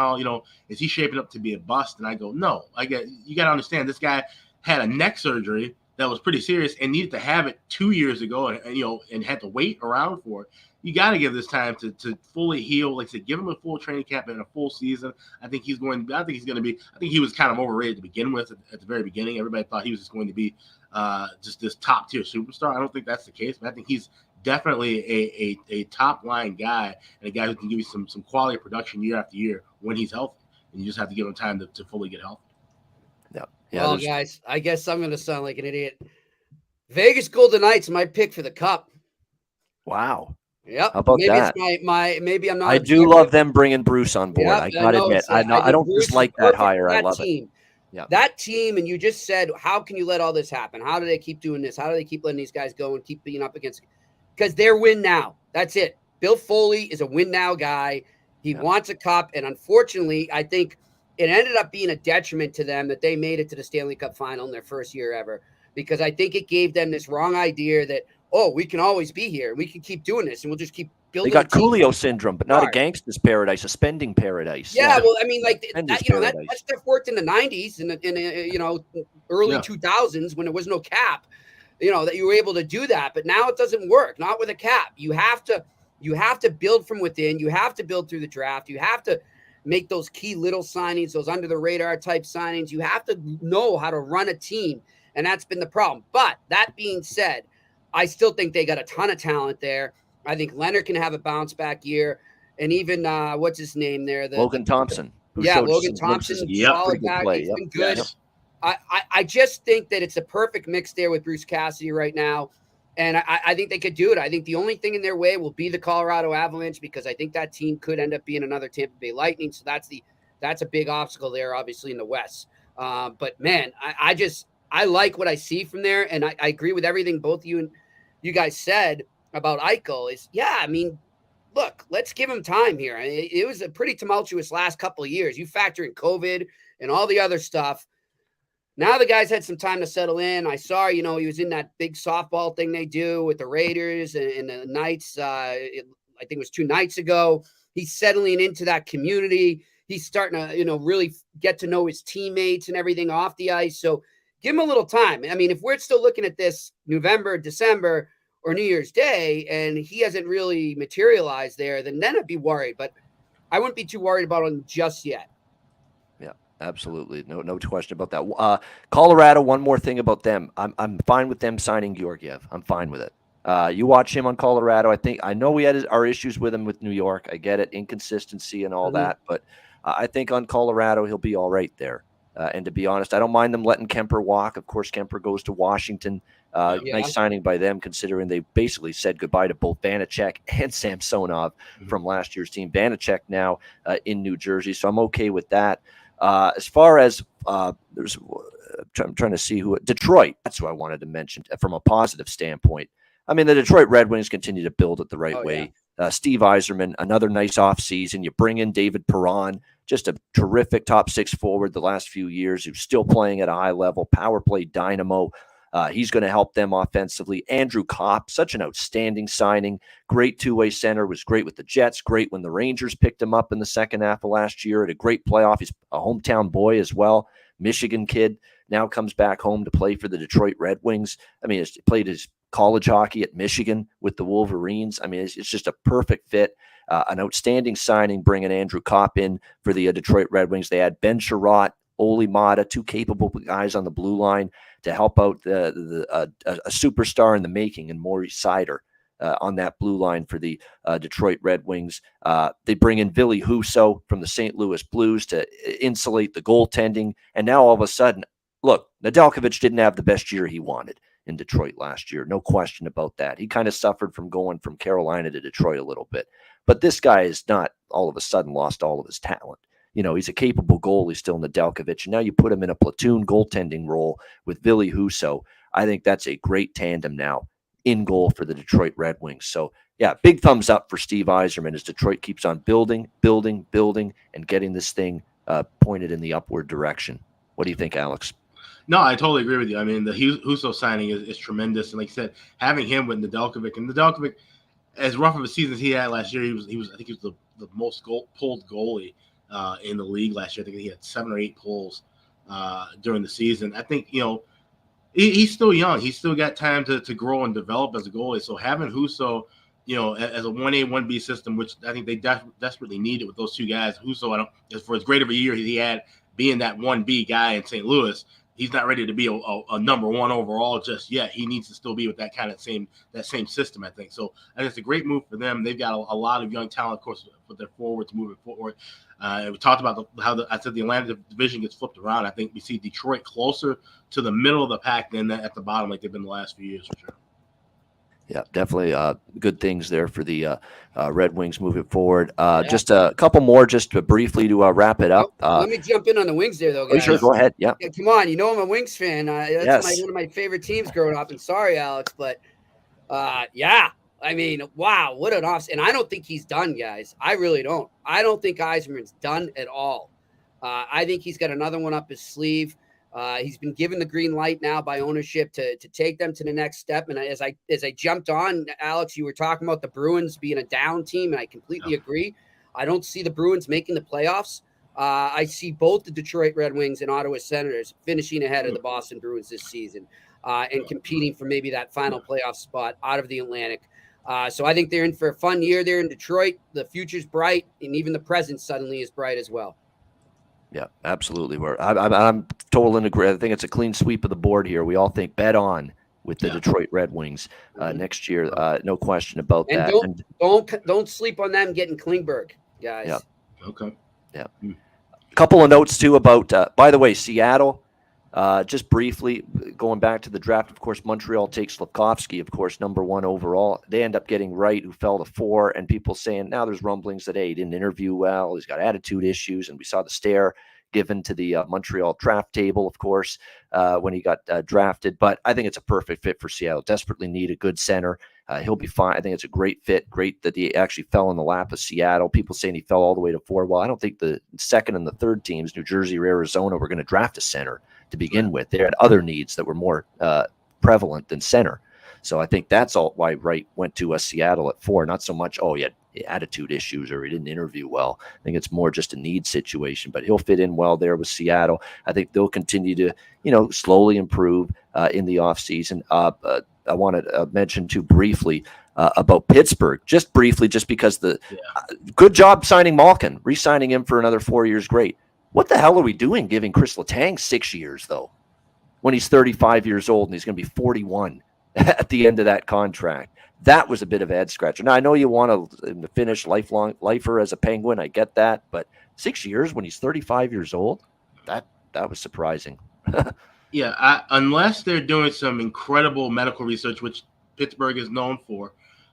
is he shaping up to be a bust? And I go, no. You got to understand, this guy had a neck surgery that was pretty serious and needed to have it 2 years ago and had to wait around for it. You got to give this time to fully heal. Like I said, give him a full training camp and a full season. I think he was kind of overrated to begin with at the very beginning. Everybody thought he was just going to be just this top tier superstar. I don't think that's the case, but I think he's definitely a top line guy and a guy who can give you some quality production year after year when he's healthy. And you just have to give him time to fully get healthy. Yeah. Well, guys, I guess I'm going to sound like an idiot. Vegas Golden Knights, my pick for the cup. Wow. Yep. How about maybe that? It's maybe I'm not. I do love them bringing Bruce on board. Yep, I gotta admit, I don't just like that hire. I love it. Yeah. That team, and you just said, how can you let all this happen? How do they keep doing this? How do they keep letting these guys go and keep being up against? Because they're win now. That's it. Bill Foley is a win now guy. He wants a cup, and unfortunately, I think it ended up being a detriment to them that they made it to the Stanley Cup final in their first year ever, because I think it gave them this wrong idea that, we can always be here. We can keep doing this, and we'll just keep building. They got Coolio syndrome, but not a gangster's paradise, a spending paradise. Yeah, well, I mean, like that stuff worked in the 90s and in early 2000s when there was no cap. That you were able to do that, but now it doesn't work. Not with a cap. You have to build from within. You have to build through the draft. You have to make those key little signings, those under the radar type signings. You have to know how to run a team, and that's been the problem. But that being said, I still think they got a ton of talent there. I think Leonard can have a bounce back year, and even what's his name there, Logan Thompson. Logan Thompson, solid guy. He's been good. Yes. I just think that it's a perfect mix there with Bruce Cassidy right now. And I think they could do it. I think the only thing in their way will be the Colorado Avalanche, because I think that team could end up being another Tampa Bay Lightning. So that's a big obstacle there, obviously, in the West. But man, I like what I see from there. And I agree with everything both you guys said about Eichel look, let's give him time here. It was a pretty tumultuous last couple of years. You factor in COVID and all the other stuff. Now the guy's had some time to settle in. I saw, he was in that big softball thing they do with the Raiders and the Knights. I think it was 2 nights ago. He's settling into that community. He's starting to, really get to know his teammates and everything off the ice. So give him a little time. I mean, if we're still looking at this November, December, or New Year's Day, and he hasn't really materialized there, then I'd be worried. But I wouldn't be too worried about him just yet. Yeah, absolutely. No question about that. Colorado, one more thing about them. I'm fine with them signing Georgiev. I'm fine with it. You watch him on Colorado. I know we had our issues with him with New York. I get it, inconsistency and all that, but I think on Colorado he'll be all right there. And to be honest, I don't mind them letting Kemper walk. Of course, Kemper goes to Washington. Nice signing by them, considering they basically said goodbye to both Vanacek and Samsonov from last year's team. Vanacek now in New Jersey, so I'm okay with that. As far as I'm trying to see Detroit. That's who I wanted to mention from a positive standpoint. I mean, the Detroit Red Wings continue to build it the right way. Steve Yzerman, another nice offseason. You bring in David Perron, just a terrific top 6 forward the last few years, who's still playing at a high level, power play dynamo. He's going to help them offensively. Andrew Kopp, such an outstanding signing. Great two-way center, was great with the Jets, great when the Rangers picked him up in the second half of last year. Had a great playoff. He's a hometown boy as well. Michigan kid, now comes back home to play for the Detroit Red Wings. I mean, he's played his college hockey at Michigan with the Wolverines. I mean, it's just a perfect fit. An outstanding signing, bringing Andrew Kopp in for the Detroit Red Wings. They had Ben Sherratt, Oli Mata, 2 capable guys on the blue line to help out a superstar in the making, and Maurice Sider on that blue line for the Detroit Red Wings. They bring in Ville Husso from the St. Louis Blues to insulate the goaltending. And now all of a sudden, look, Nedeljkovic didn't have the best year he wanted in Detroit last year. No question about that. He kind of suffered from going from Carolina to Detroit a little bit. But this guy is not all of a sudden lost all of his talent. He's a capable goalie still, Nedeljkovic. And now you put him in a platoon goaltending role with Ville Husso. I think that's a great tandem now in goal for the Detroit Red Wings. So, yeah, big thumbs up for Steve Yzerman as Detroit keeps on building, and getting this thing pointed in the upward direction. What do you think, Alex? No, I totally agree with you. I mean, the Husso signing is tremendous. And like I said, having him with Nedeljkovic, as rough of a season as he had last year, I think he was the most pulled goalie in the league last year. I think he had 7 or 8 pulls during the season. I think, he's still young. He's still got time to grow and develop as a goalie. So having Husso, as a 1A, 1B system, which I think they desperately needed with those 2 guys. Husso, for as great of a year he had being that 1B guy in St. Louis, he's not ready to be a number 1 overall just yet. He needs to still be with that kind of same system, I think. So I think it's a great move for them. They've got a lot of young talent, of course, for their forwards moving forward. We talked about how the Atlantic Division gets flipped around. I think we see Detroit closer to the middle of the pack than at the bottom, like they've been the last few years, for sure. Yeah, definitely good things there for the Red Wings moving forward. Just a couple more just briefly to wrap it up. Let me jump in on the Wings there, though, guys. Sure, go ahead. Yeah, come on. I'm a Wings fan. That's one of my favorite teams growing up. And sorry, Alex, but I mean, wow, what an off. And I don't think he's done, guys. I really don't. I don't think Yzerman's done at all. I think he's got another one up his sleeve. He's been given the green light now by ownership to take them to the next step. And as I jumped on, Alex, you were talking about the Bruins being a down team, and I completely agree. I don't see the Bruins making the playoffs. I see both the Detroit Red Wings and Ottawa Senators finishing ahead of the Boston Bruins this season and competing for maybe that final playoff spot out of the Atlantic. So I think they're in for a fun year there in Detroit. The future's bright, and even the present suddenly is bright as well. Yeah, absolutely. I'm totally in agreement. I think it's a clean sweep of the board here. We all think bet on with the Detroit Red Wings next year. No question about that. Don't sleep on them getting Klingberg, guys. Yeah. Okay. Yeah. A couple of notes too about. By the way, Seattle. Just briefly going back to the draft. Of course, Montreal takes Slafkovsky, of course, number 1 overall. They end up getting Wright, who fell to 4, and people saying now there's rumblings that he didn't interview well. He's got attitude issues, and we saw the stare given to the Montreal draft table, of course, when he got drafted. But I think it's a perfect fit for Seattle. Desperately need a good center. He'll be fine. I think it's a great fit. Great that he actually fell in the lap of Seattle. People saying he fell all the way to 4. Well, I don't think the second and the third teams, New Jersey or Arizona, were going to draft a center to begin with. They had other needs that were more prevalent than center. So I think that's all why Wright went to Seattle at 4. Not so much, he had attitude issues or he didn't interview well. I think it's more just a need situation, but he'll fit in well there with Seattle. I think they'll continue to, slowly improve in the offseason. I want to mention too briefly about Pittsburgh, just briefly, just because good job signing Malkin, re-signing him for another 4 years. Great. What the hell are we doing giving Chris Letang 6 years though, when he's 35 years old and he's going to be 41 at the end of that contract? That was a bit of a head scratcher. Now I know you want to finish lifer as a Penguin. I get that, but 6 years when he's 35 years old, that was surprising. Yeah, unless they're doing some incredible medical research, which Pittsburgh is known for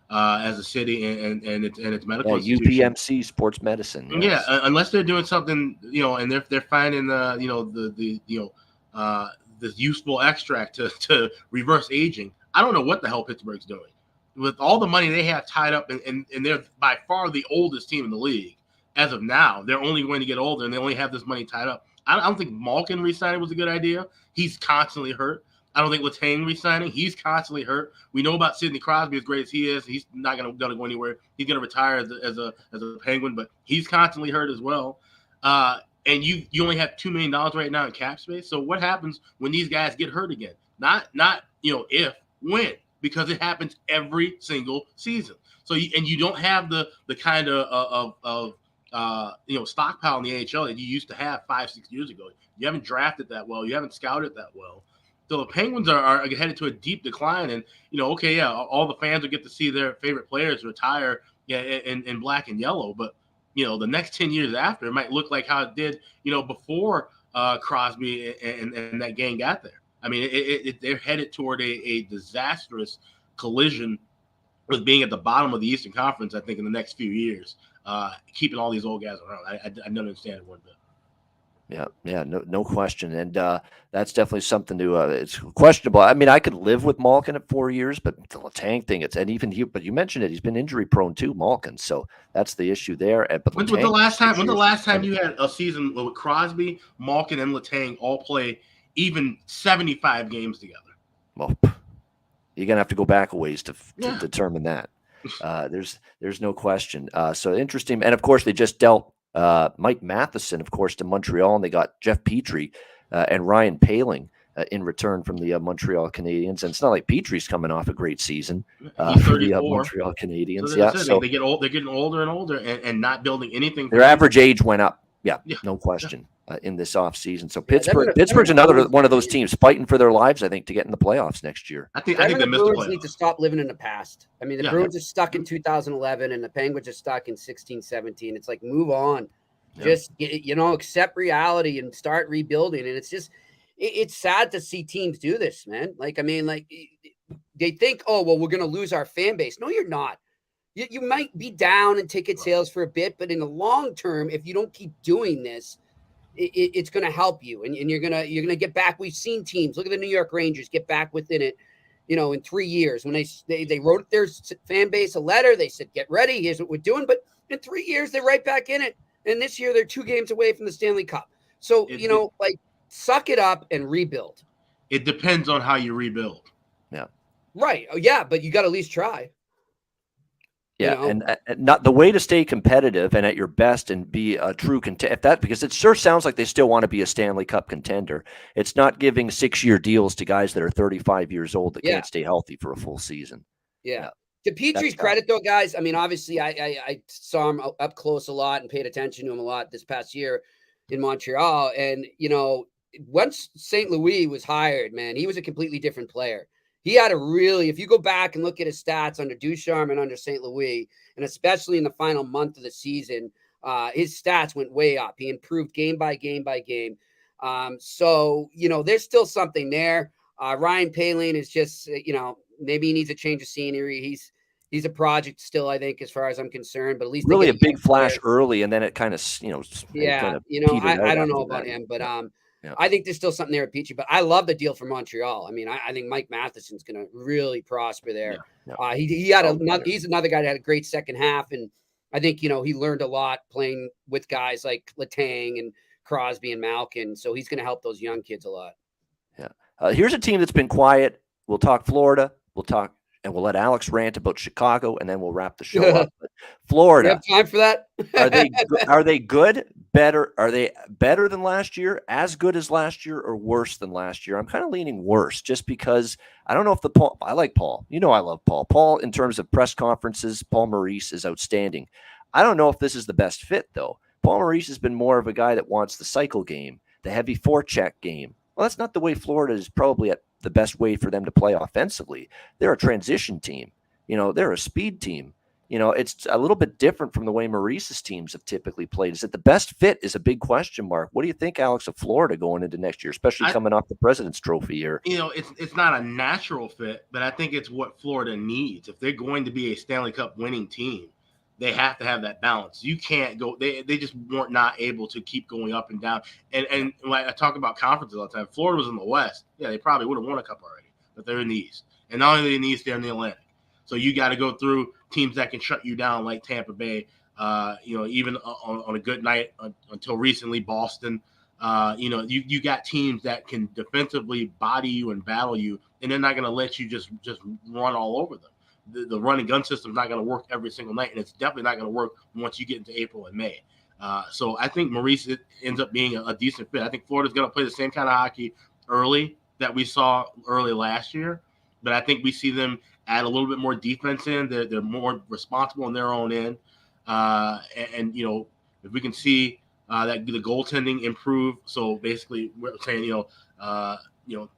as a city and its medical institution. UPMC sports medicine. Yes. Yeah, unless they're doing something, and they're finding this useful extract to reverse aging. I don't know what the hell Pittsburgh's doing with all the money they have tied up, and they're by far the oldest team in the league as of now. They're only going to get older, and they only have this money tied up. I don't think Malkin re-signing was a good idea. He's constantly hurt. I don't think Letang re-signing. He's constantly hurt. We know about Sidney Crosby, as great as he is. He's not going to go anywhere. He's going to retire as a Penguin, but he's constantly hurt as well. And you only have $2 million right now in cap space. So what happens when these guys get hurt again? Not if, when, because it happens every single season. So you don't have the kind of stockpile in the AHL that you used to have 5-6 years ago. You haven't drafted that well. You haven't scouted that well. So the Penguins are headed to a deep decline, and all the fans will get to see their favorite players retire in black and yellow. But the next 10 years after, it might look like how it did before Crosby and that gang got there. I mean, they're headed toward a disastrous collision with being at the bottom of the Eastern Conference. I think in the next few years, keeping all these old guys around, I don't understand it one bit. Yeah, no question, and that's definitely something to. It's questionable. I mean, I could live with Malkin at 4 years, but the Letang thing, but you mentioned it. He's been injury prone too, Malkin. So that's the issue there. But when's the last time you had a season with Crosby, Malkin, and Letang all play even 75 games together? Well, you're gonna have to go back a ways to determine that. There's no question. So interesting, and of course they just dealt Mike Matheson, of course, to Montreal, and they got Jeff Petrie and Ryan Poehling in return from the Montreal Canadiens. And it's not like Petrie's coming off a great season for the Montreal Canadiens. So they get old. They're getting older and older, and not building anything. Their average age went up. Yeah, no question. In this offseason. So Pittsburgh's another one of those teams fighting for their lives, I think, to get in the playoffs next year. I think the Bruins need to stop living in the past. I mean, the Bruins are stuck in 2011 and the Penguins are stuck in 16-17. It's like, move on. Just, accept reality and start rebuilding. And it's just, it's sad to see teams do this, man. Like, I mean, they think, we're going to lose our fan base. No, you're not. You might be down in ticket sales for a bit, but in the long term, if you don't keep doing this, it's going to help you, and you're gonna get back. We've seen teams. Look at the New York Rangers get back within it, in 3 years. When they wrote their fan base a letter, they said, "Get ready. Here's what we're doing." But in 3 years, they're right back in it. And this year, they're 2 games away from the Stanley Cup. So suck it up and rebuild. It depends on how you rebuild. Yeah. Right. Oh, yeah, but you got to at least try. Yeah, and not the way to stay competitive and at your best and be a true contender. Because it sure sounds like they still want to be a Stanley Cup contender. It's not giving 6-year deals to guys that are 35 years old that can't stay healthy for a full season. Yeah. To Petrie's credit, though, guys, I mean, obviously, I saw him up close a lot and paid attention to him a lot this past year in Montreal. And once St. Louis was hired, man, he was a completely different player. He had if you go back and look at his stats under Ducharme and under St. Louis, and especially in the final month of the season, his stats went way up. He improved game by game by game. So, there's still something there. Ryan Poehling is just, maybe he needs a change of scenery. He's a project still, I think, as far as I'm concerned, but at least really a big flash early, and then it kind of, I don't know about him, but I think there's still something there with Petrie, but I love the deal for Montreal. I mean, I think Mike Matheson's going to really prosper there. Yeah. He's another guy that had a great second half, and I think, he learned a lot playing with guys like Letang and Crosby and Malkin, so he's going to help those young kids a lot. Yeah. Here's a team that's been quiet. We'll talk Florida. And we'll let Alex rant about Chicago, and then we'll wrap the show up. But Florida, you have time for that? are they good? Better? Are they better than last year? As good as last year, or worse than last year? I'm kind of leaning worse, just because I don't know if I like Paul. You know, I love Paul. Paul, in terms of press conferences, Paul Maurice is outstanding. I don't know if this is the best fit, though. Paul Maurice has been more of a guy that wants the cycle game, the heavy forecheck game. Well, that's not the way Florida is probably at the best way for them to play offensively. They're a transition team. They're a speed team. It's a little bit different from the way Maurice's teams have typically played. Is it the best fit is a big question mark. What do you think, Alex, of Florida going into next year, especially coming off the President's Trophy here? It's not a natural fit, but I think it's what Florida needs. If they're going to be a Stanley Cup winning team, they have to have that balance. You can't go. They just weren't not able to keep going up and down. And like I talk about conferences all the time. Florida was in the West. Yeah, they probably would have won a cup already, but they're in the East. And not only in the East, they're in the Atlantic. So you got to go through teams that can shut you down, like Tampa Bay. Even on a good night until recently, Boston. You got teams that can defensively body you and battle you, and they're not going to let you just run all over them. The run and gun system is not going to work every single night, and it's definitely not going to work once you get into April and May. So I think Maurice ends up being a decent fit. I think Florida's going to play the same kind of hockey early that we saw early last year, but I think we see them add a little bit more defense in. They're more responsible on their own end, and if we can see that the goaltending improve, so basically we're saying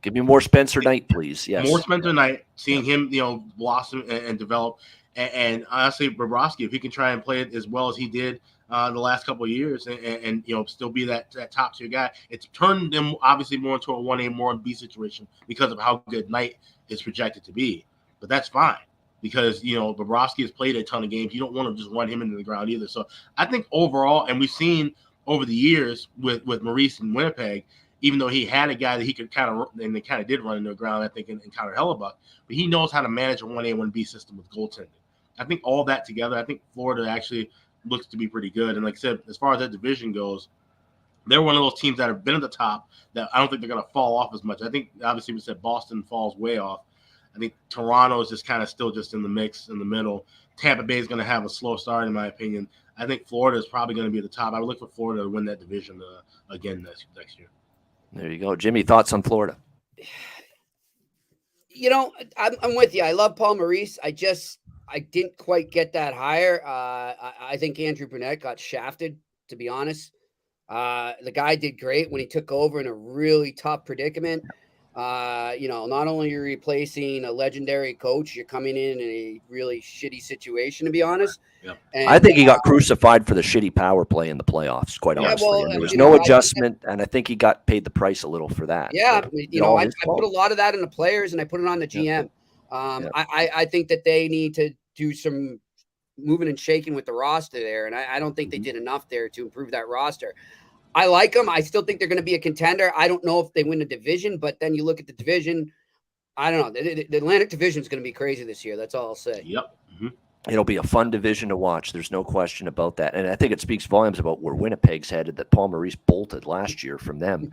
give me more Spencer Knight, please. Yes, more Spencer Knight. Seeing him, blossom and develop, and honestly, Bobrovsky, if he can try and play it as well as he did the last couple of years, and still be that top tier guy, it's turned them obviously more into a 1A, more 1B situation because of how good Knight is projected to be. But that's fine because Bobrovsky has played a ton of games. You don't want to just run him into the ground either. So I think overall, and we've seen over the years with Maurice in Winnipeg, even though he had a guy that he could and they kind of did run into the ground, I think, in Connor Hellebuck, but he knows how to manage a 1A, 1B system with goaltending. I think all that together, I think Florida actually looks to be pretty good. And like I said, as far as that division goes, they're one of those teams that have been at the top that I don't think they're going to fall off as much. I think, obviously, we said Boston falls way off. I think Toronto is just kind of still just in the mix in the middle. Tampa Bay is going to have a slow start, in my opinion. I think Florida is probably going to be at the top. I would look for Florida to win that division again next year. There you go. Jimmy, thoughts on Florida? I'm with you. I love Paul Maurice. I didn't quite get that hire. I think Andrew Brunette got shafted, to be honest. The guy did great when he took over in a really tough predicament. Not only are you replacing a legendary coach, you're coming in a really shitty situation, to be honest. Yep. And, I think he got crucified for the shitty power play in the playoffs, quite honestly. Well, and there was no adjustment, and I think he got paid the price a little for that. Yeah, I put a lot of that in the players, and I put it on the GM. I think that they need to do some moving and shaking with the roster there, and I don't think they did enough there to improve that roster. I like them. I still think they're going to be a contender. I don't know if they win the division, but then you look at the division. I don't know. The Atlantic division is going to be crazy this year. That's all I'll say. Yep. Mm-hmm. It'll be a fun division to watch. There's no question about that. And I think it speaks volumes about where Winnipeg's headed, that Paul Maurice bolted last year from them.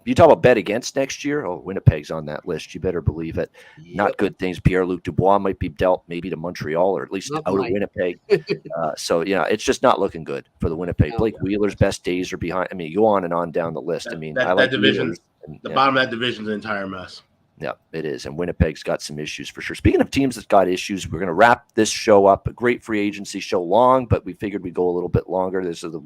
You talk about bet against next year? Oh, Winnipeg's on that list. You better believe it. Yep. Not good things. Pierre-Luc Dubois might be dealt maybe to Montreal or at least out of Winnipeg. It's just not looking good for the Winnipeg. Blake Wheeler's best days are behind. I mean, go on and on down the list. That division, bottom of that division is an entire mess. Yeah, it is. And Winnipeg's got some issues for sure. Speaking of teams that's got issues, we're going to wrap this show up. A great free agency show, long, but we figured we'd go a little bit longer. This is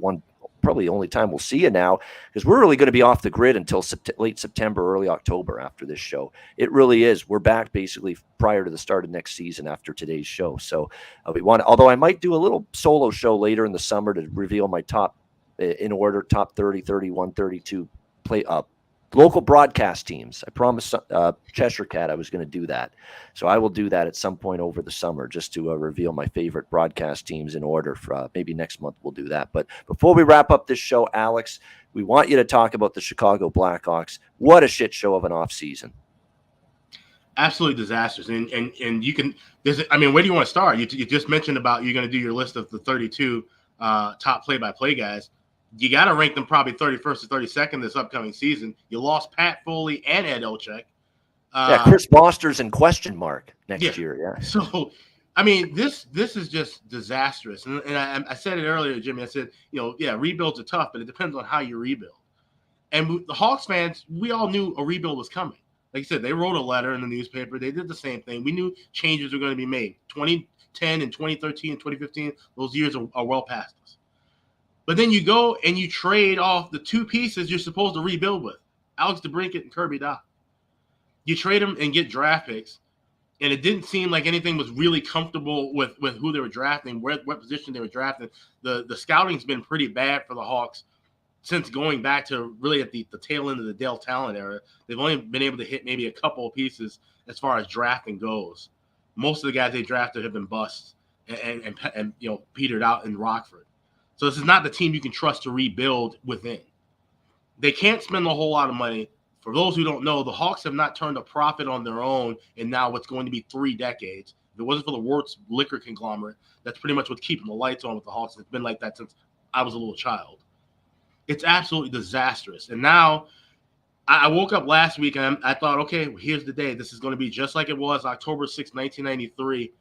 probably the only time we'll see you now, because we're really going to be off the grid until late September, early October after this show. It really is. We're back basically prior to the start of next season after today's show. So although I might do a little solo show later in the summer to reveal my top 30, 31, 32 local broadcast teams. I promised Cheshire Cat I was going to do that. So I will do that at some point over the summer just to reveal my favorite broadcast teams in order. For maybe next month we'll do that. But before we wrap up this show, Alex, we want you to talk about the Chicago Blackhawks. What a shit show of an offseason. Absolutely disastrous. And you can – where do you want to start? You just mentioned about you're going to do your list of the 32 top play-by-play guys. You got to rank them probably 31st or 32nd this upcoming season. You lost Pat Foley and Ed Olczyk. Chris Foster's in question mark next year. Yeah. So, I mean, this is just disastrous. And I said it earlier, Jimmy. I said, rebuilds are tough, but it depends on how you rebuild. And the Hawks fans, we all knew a rebuild was coming. Like I said, they wrote a letter in the newspaper. They did the same thing. We knew changes were going to be made. 2010 and 2013 and 2015, those years are well past us. But then you go and you trade off the two pieces you're supposed to rebuild with, Alex DeBrincat and Kirby Dach. You trade them and get draft picks, and it didn't seem like anything was really comfortable with who they were drafting, what position they were drafting. The scouting's been pretty bad for the Hawks since going back to really at the tail end of the Dale Talent era. They've only been able to hit maybe a couple of pieces as far as drafting goes. Most of the guys they drafted have been busts and petered out in Rockford. So this is not the team you can trust to rebuild within. They can't spend a whole lot of money. For those who don't know, the Hawks have not turned a profit on their own in now what's going to be 3 decades. If it wasn't for the Wirtz liquor conglomerate, that's pretty much what's keeping the lights on with the Hawks. It's been like that since I was a little child. It's absolutely disastrous. And now I woke up last week and I thought, okay, here's the day. This is going to be just like it was October 6, 1993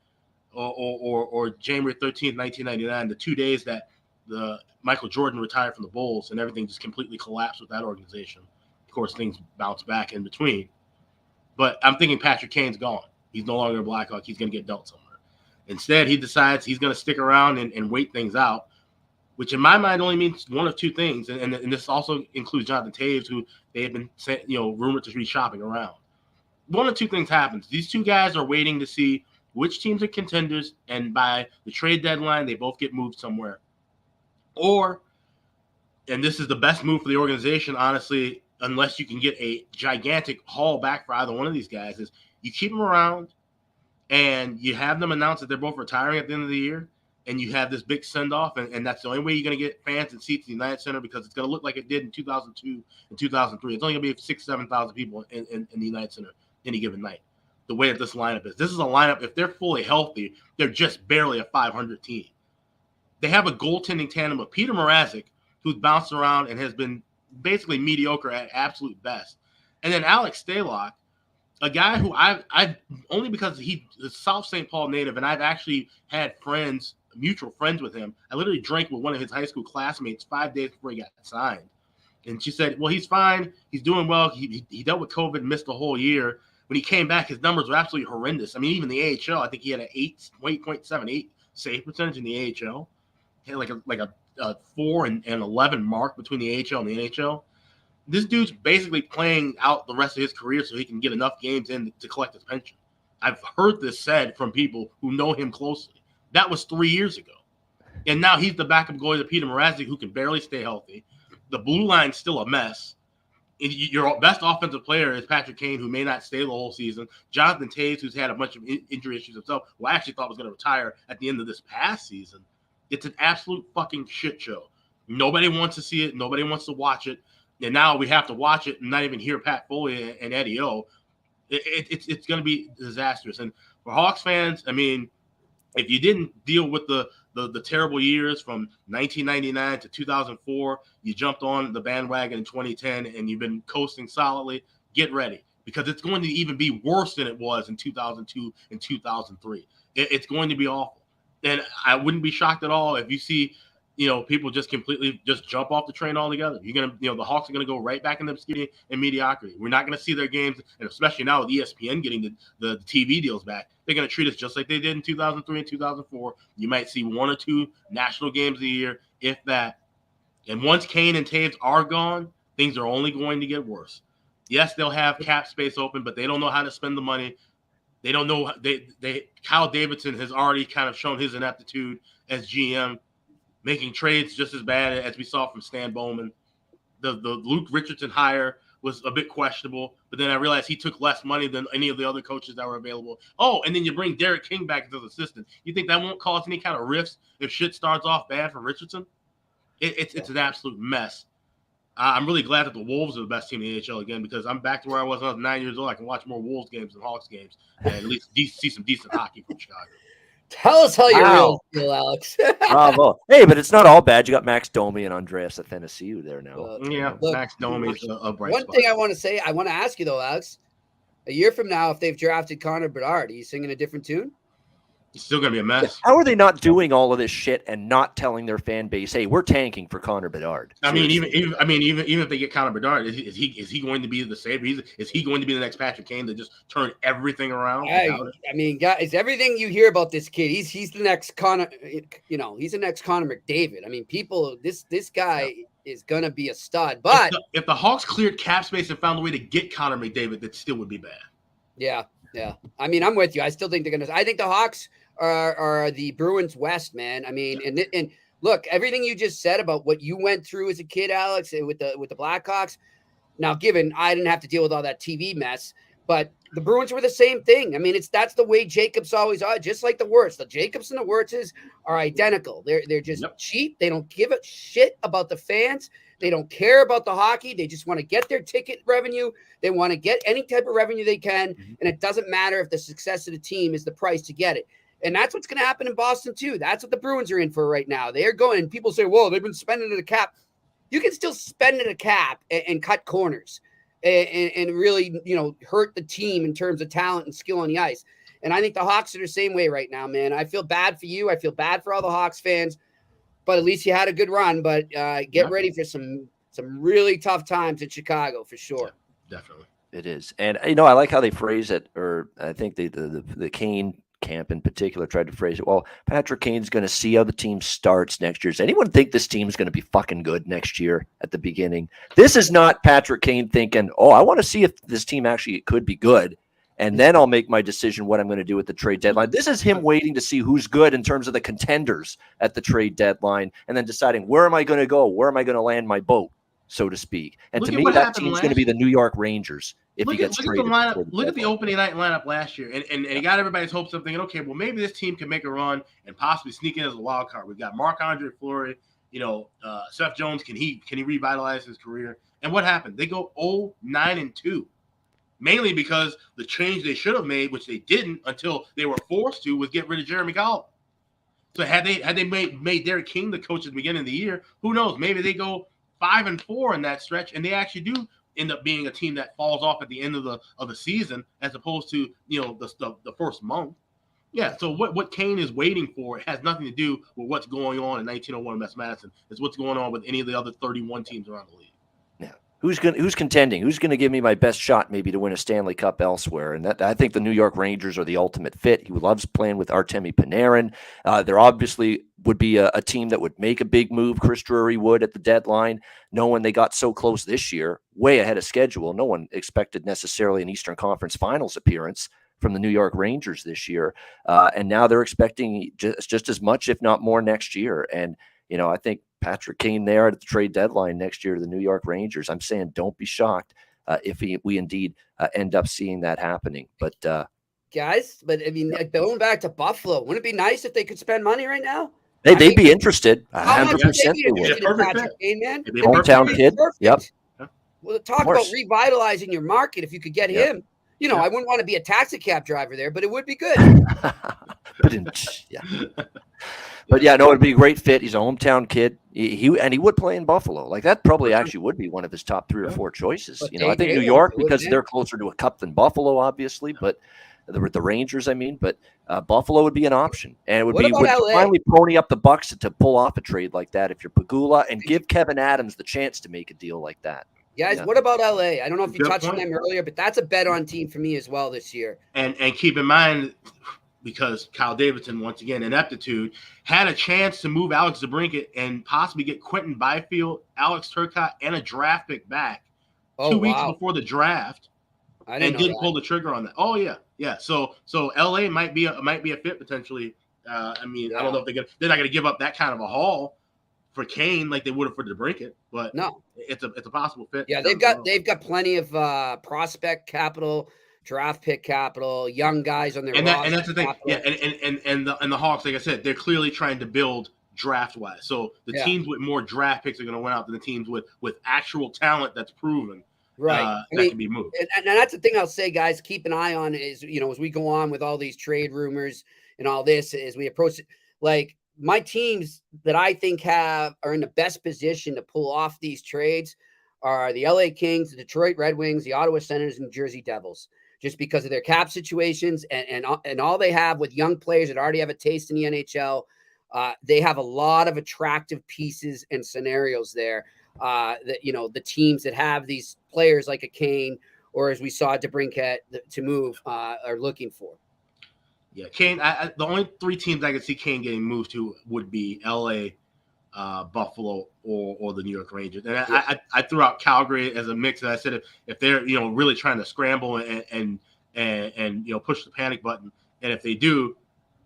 or January 13th, 1999, the 2 days that the Michael Jordan retired from the Bulls and everything just completely collapsed with that organization. Of course, things bounce back in between. But I'm thinking Patrick Kane's gone. He's no longer a Blackhawk. He's going to get dealt somewhere. Instead, he decides he's going to stick around and wait things out, which in my mind only means one of two things. And this also includes Jonathan Taves, who they have been rumored to be shopping around. One of two things happens. These two guys are waiting to see which teams are contenders, and by the trade deadline, they both get moved somewhere. Or, and this is the best move for the organization, honestly, unless you can get a gigantic haul back for either one of these guys, is you keep them around and you have them announce that they're both retiring at the end of the year, and you have this big send-off, and that's the only way you're going to get fans and seats in the United Center, because it's going to look like it did in 2002 and 2003. It's only going to be 6,000 to 7,000 people in the United Center any given night, the way that this lineup is. This is a lineup, if they're fully healthy, they're just barely a 500 team. They have a goaltending tandem of Peter Mrazek, who's bounced around and has been basically mediocre at absolute best. And then Alex Stalock, a guy who I've only because he's a South St. Paul native, and I've actually had friends, mutual friends with him. I literally drank with one of his high school classmates 5 days before he got signed. And she said, well, he's fine. He's doing well. He dealt with COVID, missed the whole year. When he came back, his numbers were absolutely horrendous. I mean, even the AHL, I think he had an 8.78 save percentage in the AHL. He had like a 4 and 11 mark between the AHL and the NHL. This dude's basically playing out the rest of his career so he can get enough games in to collect his pension. I've heard this said from people who know him closely. That was 3 years ago. And now he's the backup goalie to Peter Mrazek, who can barely stay healthy. The blue line's still a mess. Your best offensive player is Patrick Kane, who may not stay the whole season. Jonathan Taves, who's had a bunch of injury issues himself, who I actually thought was going to retire at the end of this past season. It's an absolute fucking shit show. Nobody wants to see it. Nobody wants to watch it. And now we have to watch it and not even hear Pat Foley and Eddie O. It's going to be disastrous. And for Hawks fans, I mean, if you didn't deal with the terrible years from 1999 to 2004, you jumped on the bandwagon in 2010 and you've been coasting solidly, get ready, because it's going to even be worse than it was in 2002 and 2003. It's going to be awful. And I wouldn't be shocked at all if you see, people just completely just jump off the train altogether. You're going to, the Hawks are going to go right back into obscurity and mediocrity. We're not going to see their games, and especially now with ESPN getting the TV deals back, they're going to treat us just like they did in 2003 and 2004. You might see 1 or 2 national games a year, if that. And once Kane and Taves are gone, things are only going to get worse. Yes, they'll have cap space open, but they don't know how to spend the money. They don't know. Kyle Davidson has already kind of shown his ineptitude as GM, making trades just as bad as we saw from Stan Bowman. The Luke Richardson hire was a bit questionable, but then I realized he took less money than any of the other coaches that were available. Oh, and then you bring Derek King back as assistant. You think that won't cause any kind of rifts if shit starts off bad for Richardson? It's an absolute mess. I'm really glad that the Wolves are the best team in the NHL again, because I'm back to where I was when I was 9 years old. I can watch more Wolves games than Hawks games and at least see some decent hockey from Chicago. Tell us how you Wow. really feel, Alex. Bravo. Hey, but it's not all bad. You got Max Domi and Andreas Athanasiou there now. Yeah, Look, Max Domi is a bright one spot. thing I want to say, I want to ask you though, Alex. A year from now, if they've drafted Connor Bedard, are you singing a different tune? It's still going to be a mess. How are they not doing all of this shit and not telling their fan base, "Hey, we're tanking for Connor Bedard"? I mean, Seriously. even if they get Connor Bedard, is he going to be the savior? Is he going to be the next Patrick Kane to just turn everything around? I mean, guys, everything you hear about this kid, he's the next Connor. You know, he's the next Connor McDavid. I mean, this guy is gonna be a stud. But if the Hawks cleared cap space and found a way to get Connor McDavid, that still would be bad. Yeah. I mean, I'm with you. I still think they're gonna. I think the Hawks are the Bruins West, man. I mean, and look, everything you just said about what you went through as a kid, Alex, with the Blackhawks. Now, given I didn't have to deal with all that TV mess, but the Bruins were the same thing. I mean, that's the way Jacobs always are, just like the Wirtz. The Jacobs and the Wirtzes are identical. They're just cheap. They don't give a shit about the fans. They don't care about the hockey. They just want to get their ticket revenue. They want to get any type of revenue they can, and it doesn't matter if the success of the team is the price to get it. And that's what's going to happen in Boston, too. That's what the Bruins are in for right now. They're going, and people say, well, they've been spending at a cap. You can still spend at a cap and cut corners and really, hurt the team in terms of talent and skill on the ice. And I think the Hawks are the same way right now, man. I feel bad for you. I feel bad for all the Hawks fans, but at least you had a good run. But get ready for some really tough times in Chicago for sure. Yeah, definitely. It is. And, I like how they phrase it, or I think the Kane camp in particular tried to phrase it. Well, Patrick Kane's going to see how the team starts next year. Does anyone think this team's going to be fucking good next year at the beginning? This is not Patrick Kane thinking, oh, I want to see if this team actually could be good, and then I'll make my decision what I'm going to do at the trade deadline. This is him waiting to see who's good in terms of the contenders at the trade deadline, and then deciding where am I going to go? Where am I going to land my boat, so to speak? And to me, that team's going to be the New York Rangers. Look at the lineup. Look at the opening night lineup last year, and it got everybody's hopes up, thinking, okay, well, maybe this team can make a run and possibly sneak in as a wild card. We've got Marc-Andre Fleury, Seth Jones. Can he revitalize his career? And what happened? They go 0-9-2, mainly because the change they should have made, which they didn't until they were forced to, was get rid of Jeremy Colliton. So had they made Derek King the coach at the beginning of the year, who knows? Maybe they go 5-4 in that stretch, and they actually do end up being a team that falls off at the end of the season, as opposed to the first month. Yeah. So what Kane is waiting for has nothing to do with what's going on in 1901 West Madison. It's what's going on with any of the other 31 teams around the league. Yeah. Who's contending? Who's going to give me my best shot maybe to win a Stanley Cup elsewhere? And I think the New York Rangers are the ultimate fit. He loves playing with Artemi Panarin. There obviously would be a team that would make a big move. Chris Drury would at the deadline, knowing they got so close this year, way ahead of schedule. No one expected necessarily an Eastern Conference Finals appearance from the New York Rangers this year. And now they're expecting just as much, if not more, next year. And, I think Patrick Kane there at the trade deadline next year to the New York Rangers. I'm saying don't be shocked if we indeed end up seeing that happening. But guys, I mean, going back to Buffalo, wouldn't it be nice if they could spend money right now? They'd be interested. 100% they would. Hometown kid. Yep. Well, talk about revitalizing your market. If you could get him, I wouldn't want to be a taxi cab driver there, but it would be good. But it'd be a great fit. He's a hometown kid. He would play in Buffalo. Like that probably actually would be one of his top 3 or 4 choices. I think New York, because they're closer to a cup than Buffalo, obviously, but the Rangers, but Buffalo would be an option. And it would finally pony up the bucks to pull off a trade like that if you're Pagula, and give Kevin Adams the chance to make a deal like that. Guys, what about LA? I don't know if you touched on them earlier, but that's a bet on team for me as well this year. And keep in mind, because Kyle Davidson, once again, ineptitude, had a chance to move Alex DeBrincat and possibly get Quentin Byfield, Alex Turcotte, and a draft pick back 2 weeks before the draft, and didn't pull the trigger on that. Oh yeah. So LA might be a fit potentially. I don't know if they're not gonna give up that kind of a haul for Kane like they would have for DeBrincat, but no, it's a possible fit. Yeah, they've got plenty of prospect capital, draft pick capital, young guys on their roster. And that's the thing. Capital. Yeah, and the Hawks, like I said, they're clearly trying to build draft wise. So the teams with more draft picks are going to win out than the teams with actual talent that's proven. Right. that can be moved. And that's the thing I'll say, guys, keep an eye on is, as we go on with all these trade rumors and all this, as we approach it, like my teams that I think are in the best position to pull off these trades are the LA Kings, the Detroit Red Wings, the Ottawa Senators, and Jersey Devils, just because of their cap situations and all they have with young players that already have a taste in the NHL. They have a lot of attractive pieces and scenarios there that, the teams that have these players like a Kane, or as we saw DeBrincat to move, are looking for. Yeah, Kane. The only three teams I could see Kane getting moved to would be LA, Buffalo, or the New York Rangers. And I threw out Calgary as a mix. And I said if they're really trying to scramble and push the panic button, and if they do,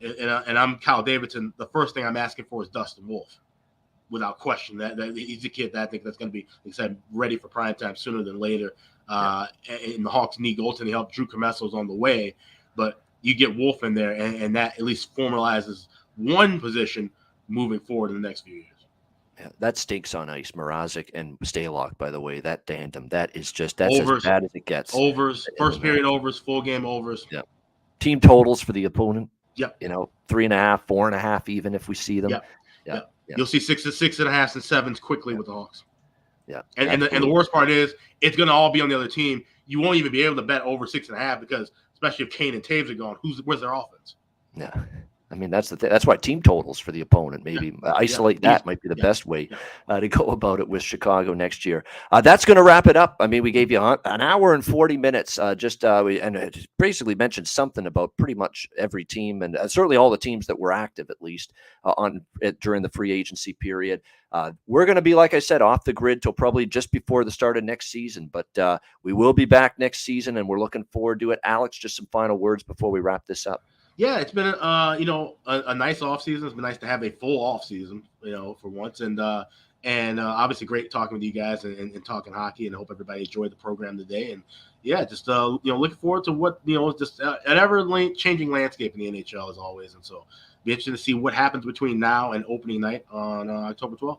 and I'm Kyle Davidson, the first thing I'm asking for is Dustin Wolf, without question. That he's a kid that I think that's going to be, like I said, ready for prime time sooner than later. And the Hawks need goaltending help. Drew Comesso's on the way, but you get Wolf in there, and that at least formalizes one position moving forward in the next few years. Yeah, that stinks on ice. Mrazek and Stalock, by the way, that tandem, that's overs, as bad as it gets. Overs, first period overs, full game overs. Yeah. Team totals for the opponent. Yep. 3.5, 4.5, even if we see them. Yeah. You'll see 6 and 6.5 and 7s quickly with the Hawks. Yeah. And the worst part is it's going to all be on the other team. You won't even be able to bet over 6.5 because especially if Kane and Taves are gone, where's their offense? Yeah. I mean, that's the thing. That's why team totals for the opponent, maybe isolate that might be the best way to go about it with Chicago next year. That's going to wrap it up. I mean, we gave you an hour and 40 minutes. We basically mentioned something about pretty much every team and certainly all the teams that were active, at least during the free agency period. We're going to be, like I said, off the grid till probably just before the start of next season, but we will be back next season, and we're looking forward to it. Alex, just some final words before we wrap this up. Yeah, it's been a nice offseason. It's been nice to have a full offseason, for once, and obviously great talking with you guys and talking hockey. And I hope everybody enjoyed the program today. And yeah, just looking forward to what just an ever changing landscape in the NHL as always. And so be interested to see what happens between now and opening night on October 12th.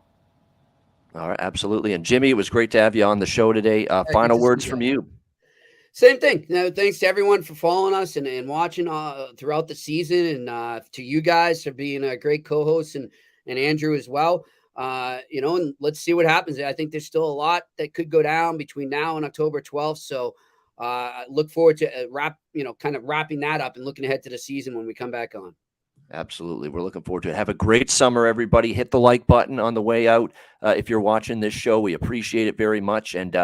All right, absolutely. And Jimmy, it was great to have you on the show today. Final words from you. Same thing. Thanks to everyone for following us and watching throughout the season, and to you guys for being a great co-host and Andrew as well. And let's see what happens. I think there's still a lot that could go down between now and October 12th. So I look forward to wrapping that up and looking ahead to the season when we come back on. Absolutely. We're looking forward to it. Have a great summer, everybody. Hit the like button on the way out. If you're watching this show, we appreciate it very much. And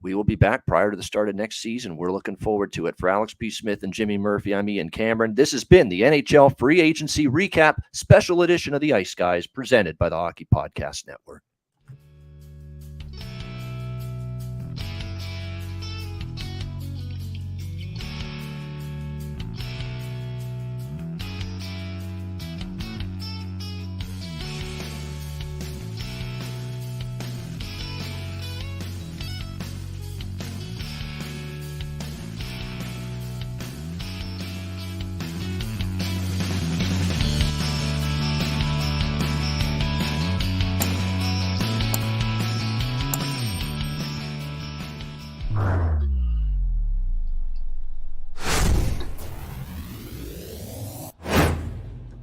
we will be back prior to the start of next season. We're looking forward to it. For Alex P. Smith and Jimmy Murphy, I'm Ian Cameron. This has been the NHL Free Agency Recap Special Edition of the Ice Guys, presented by the Hockey Podcast Network.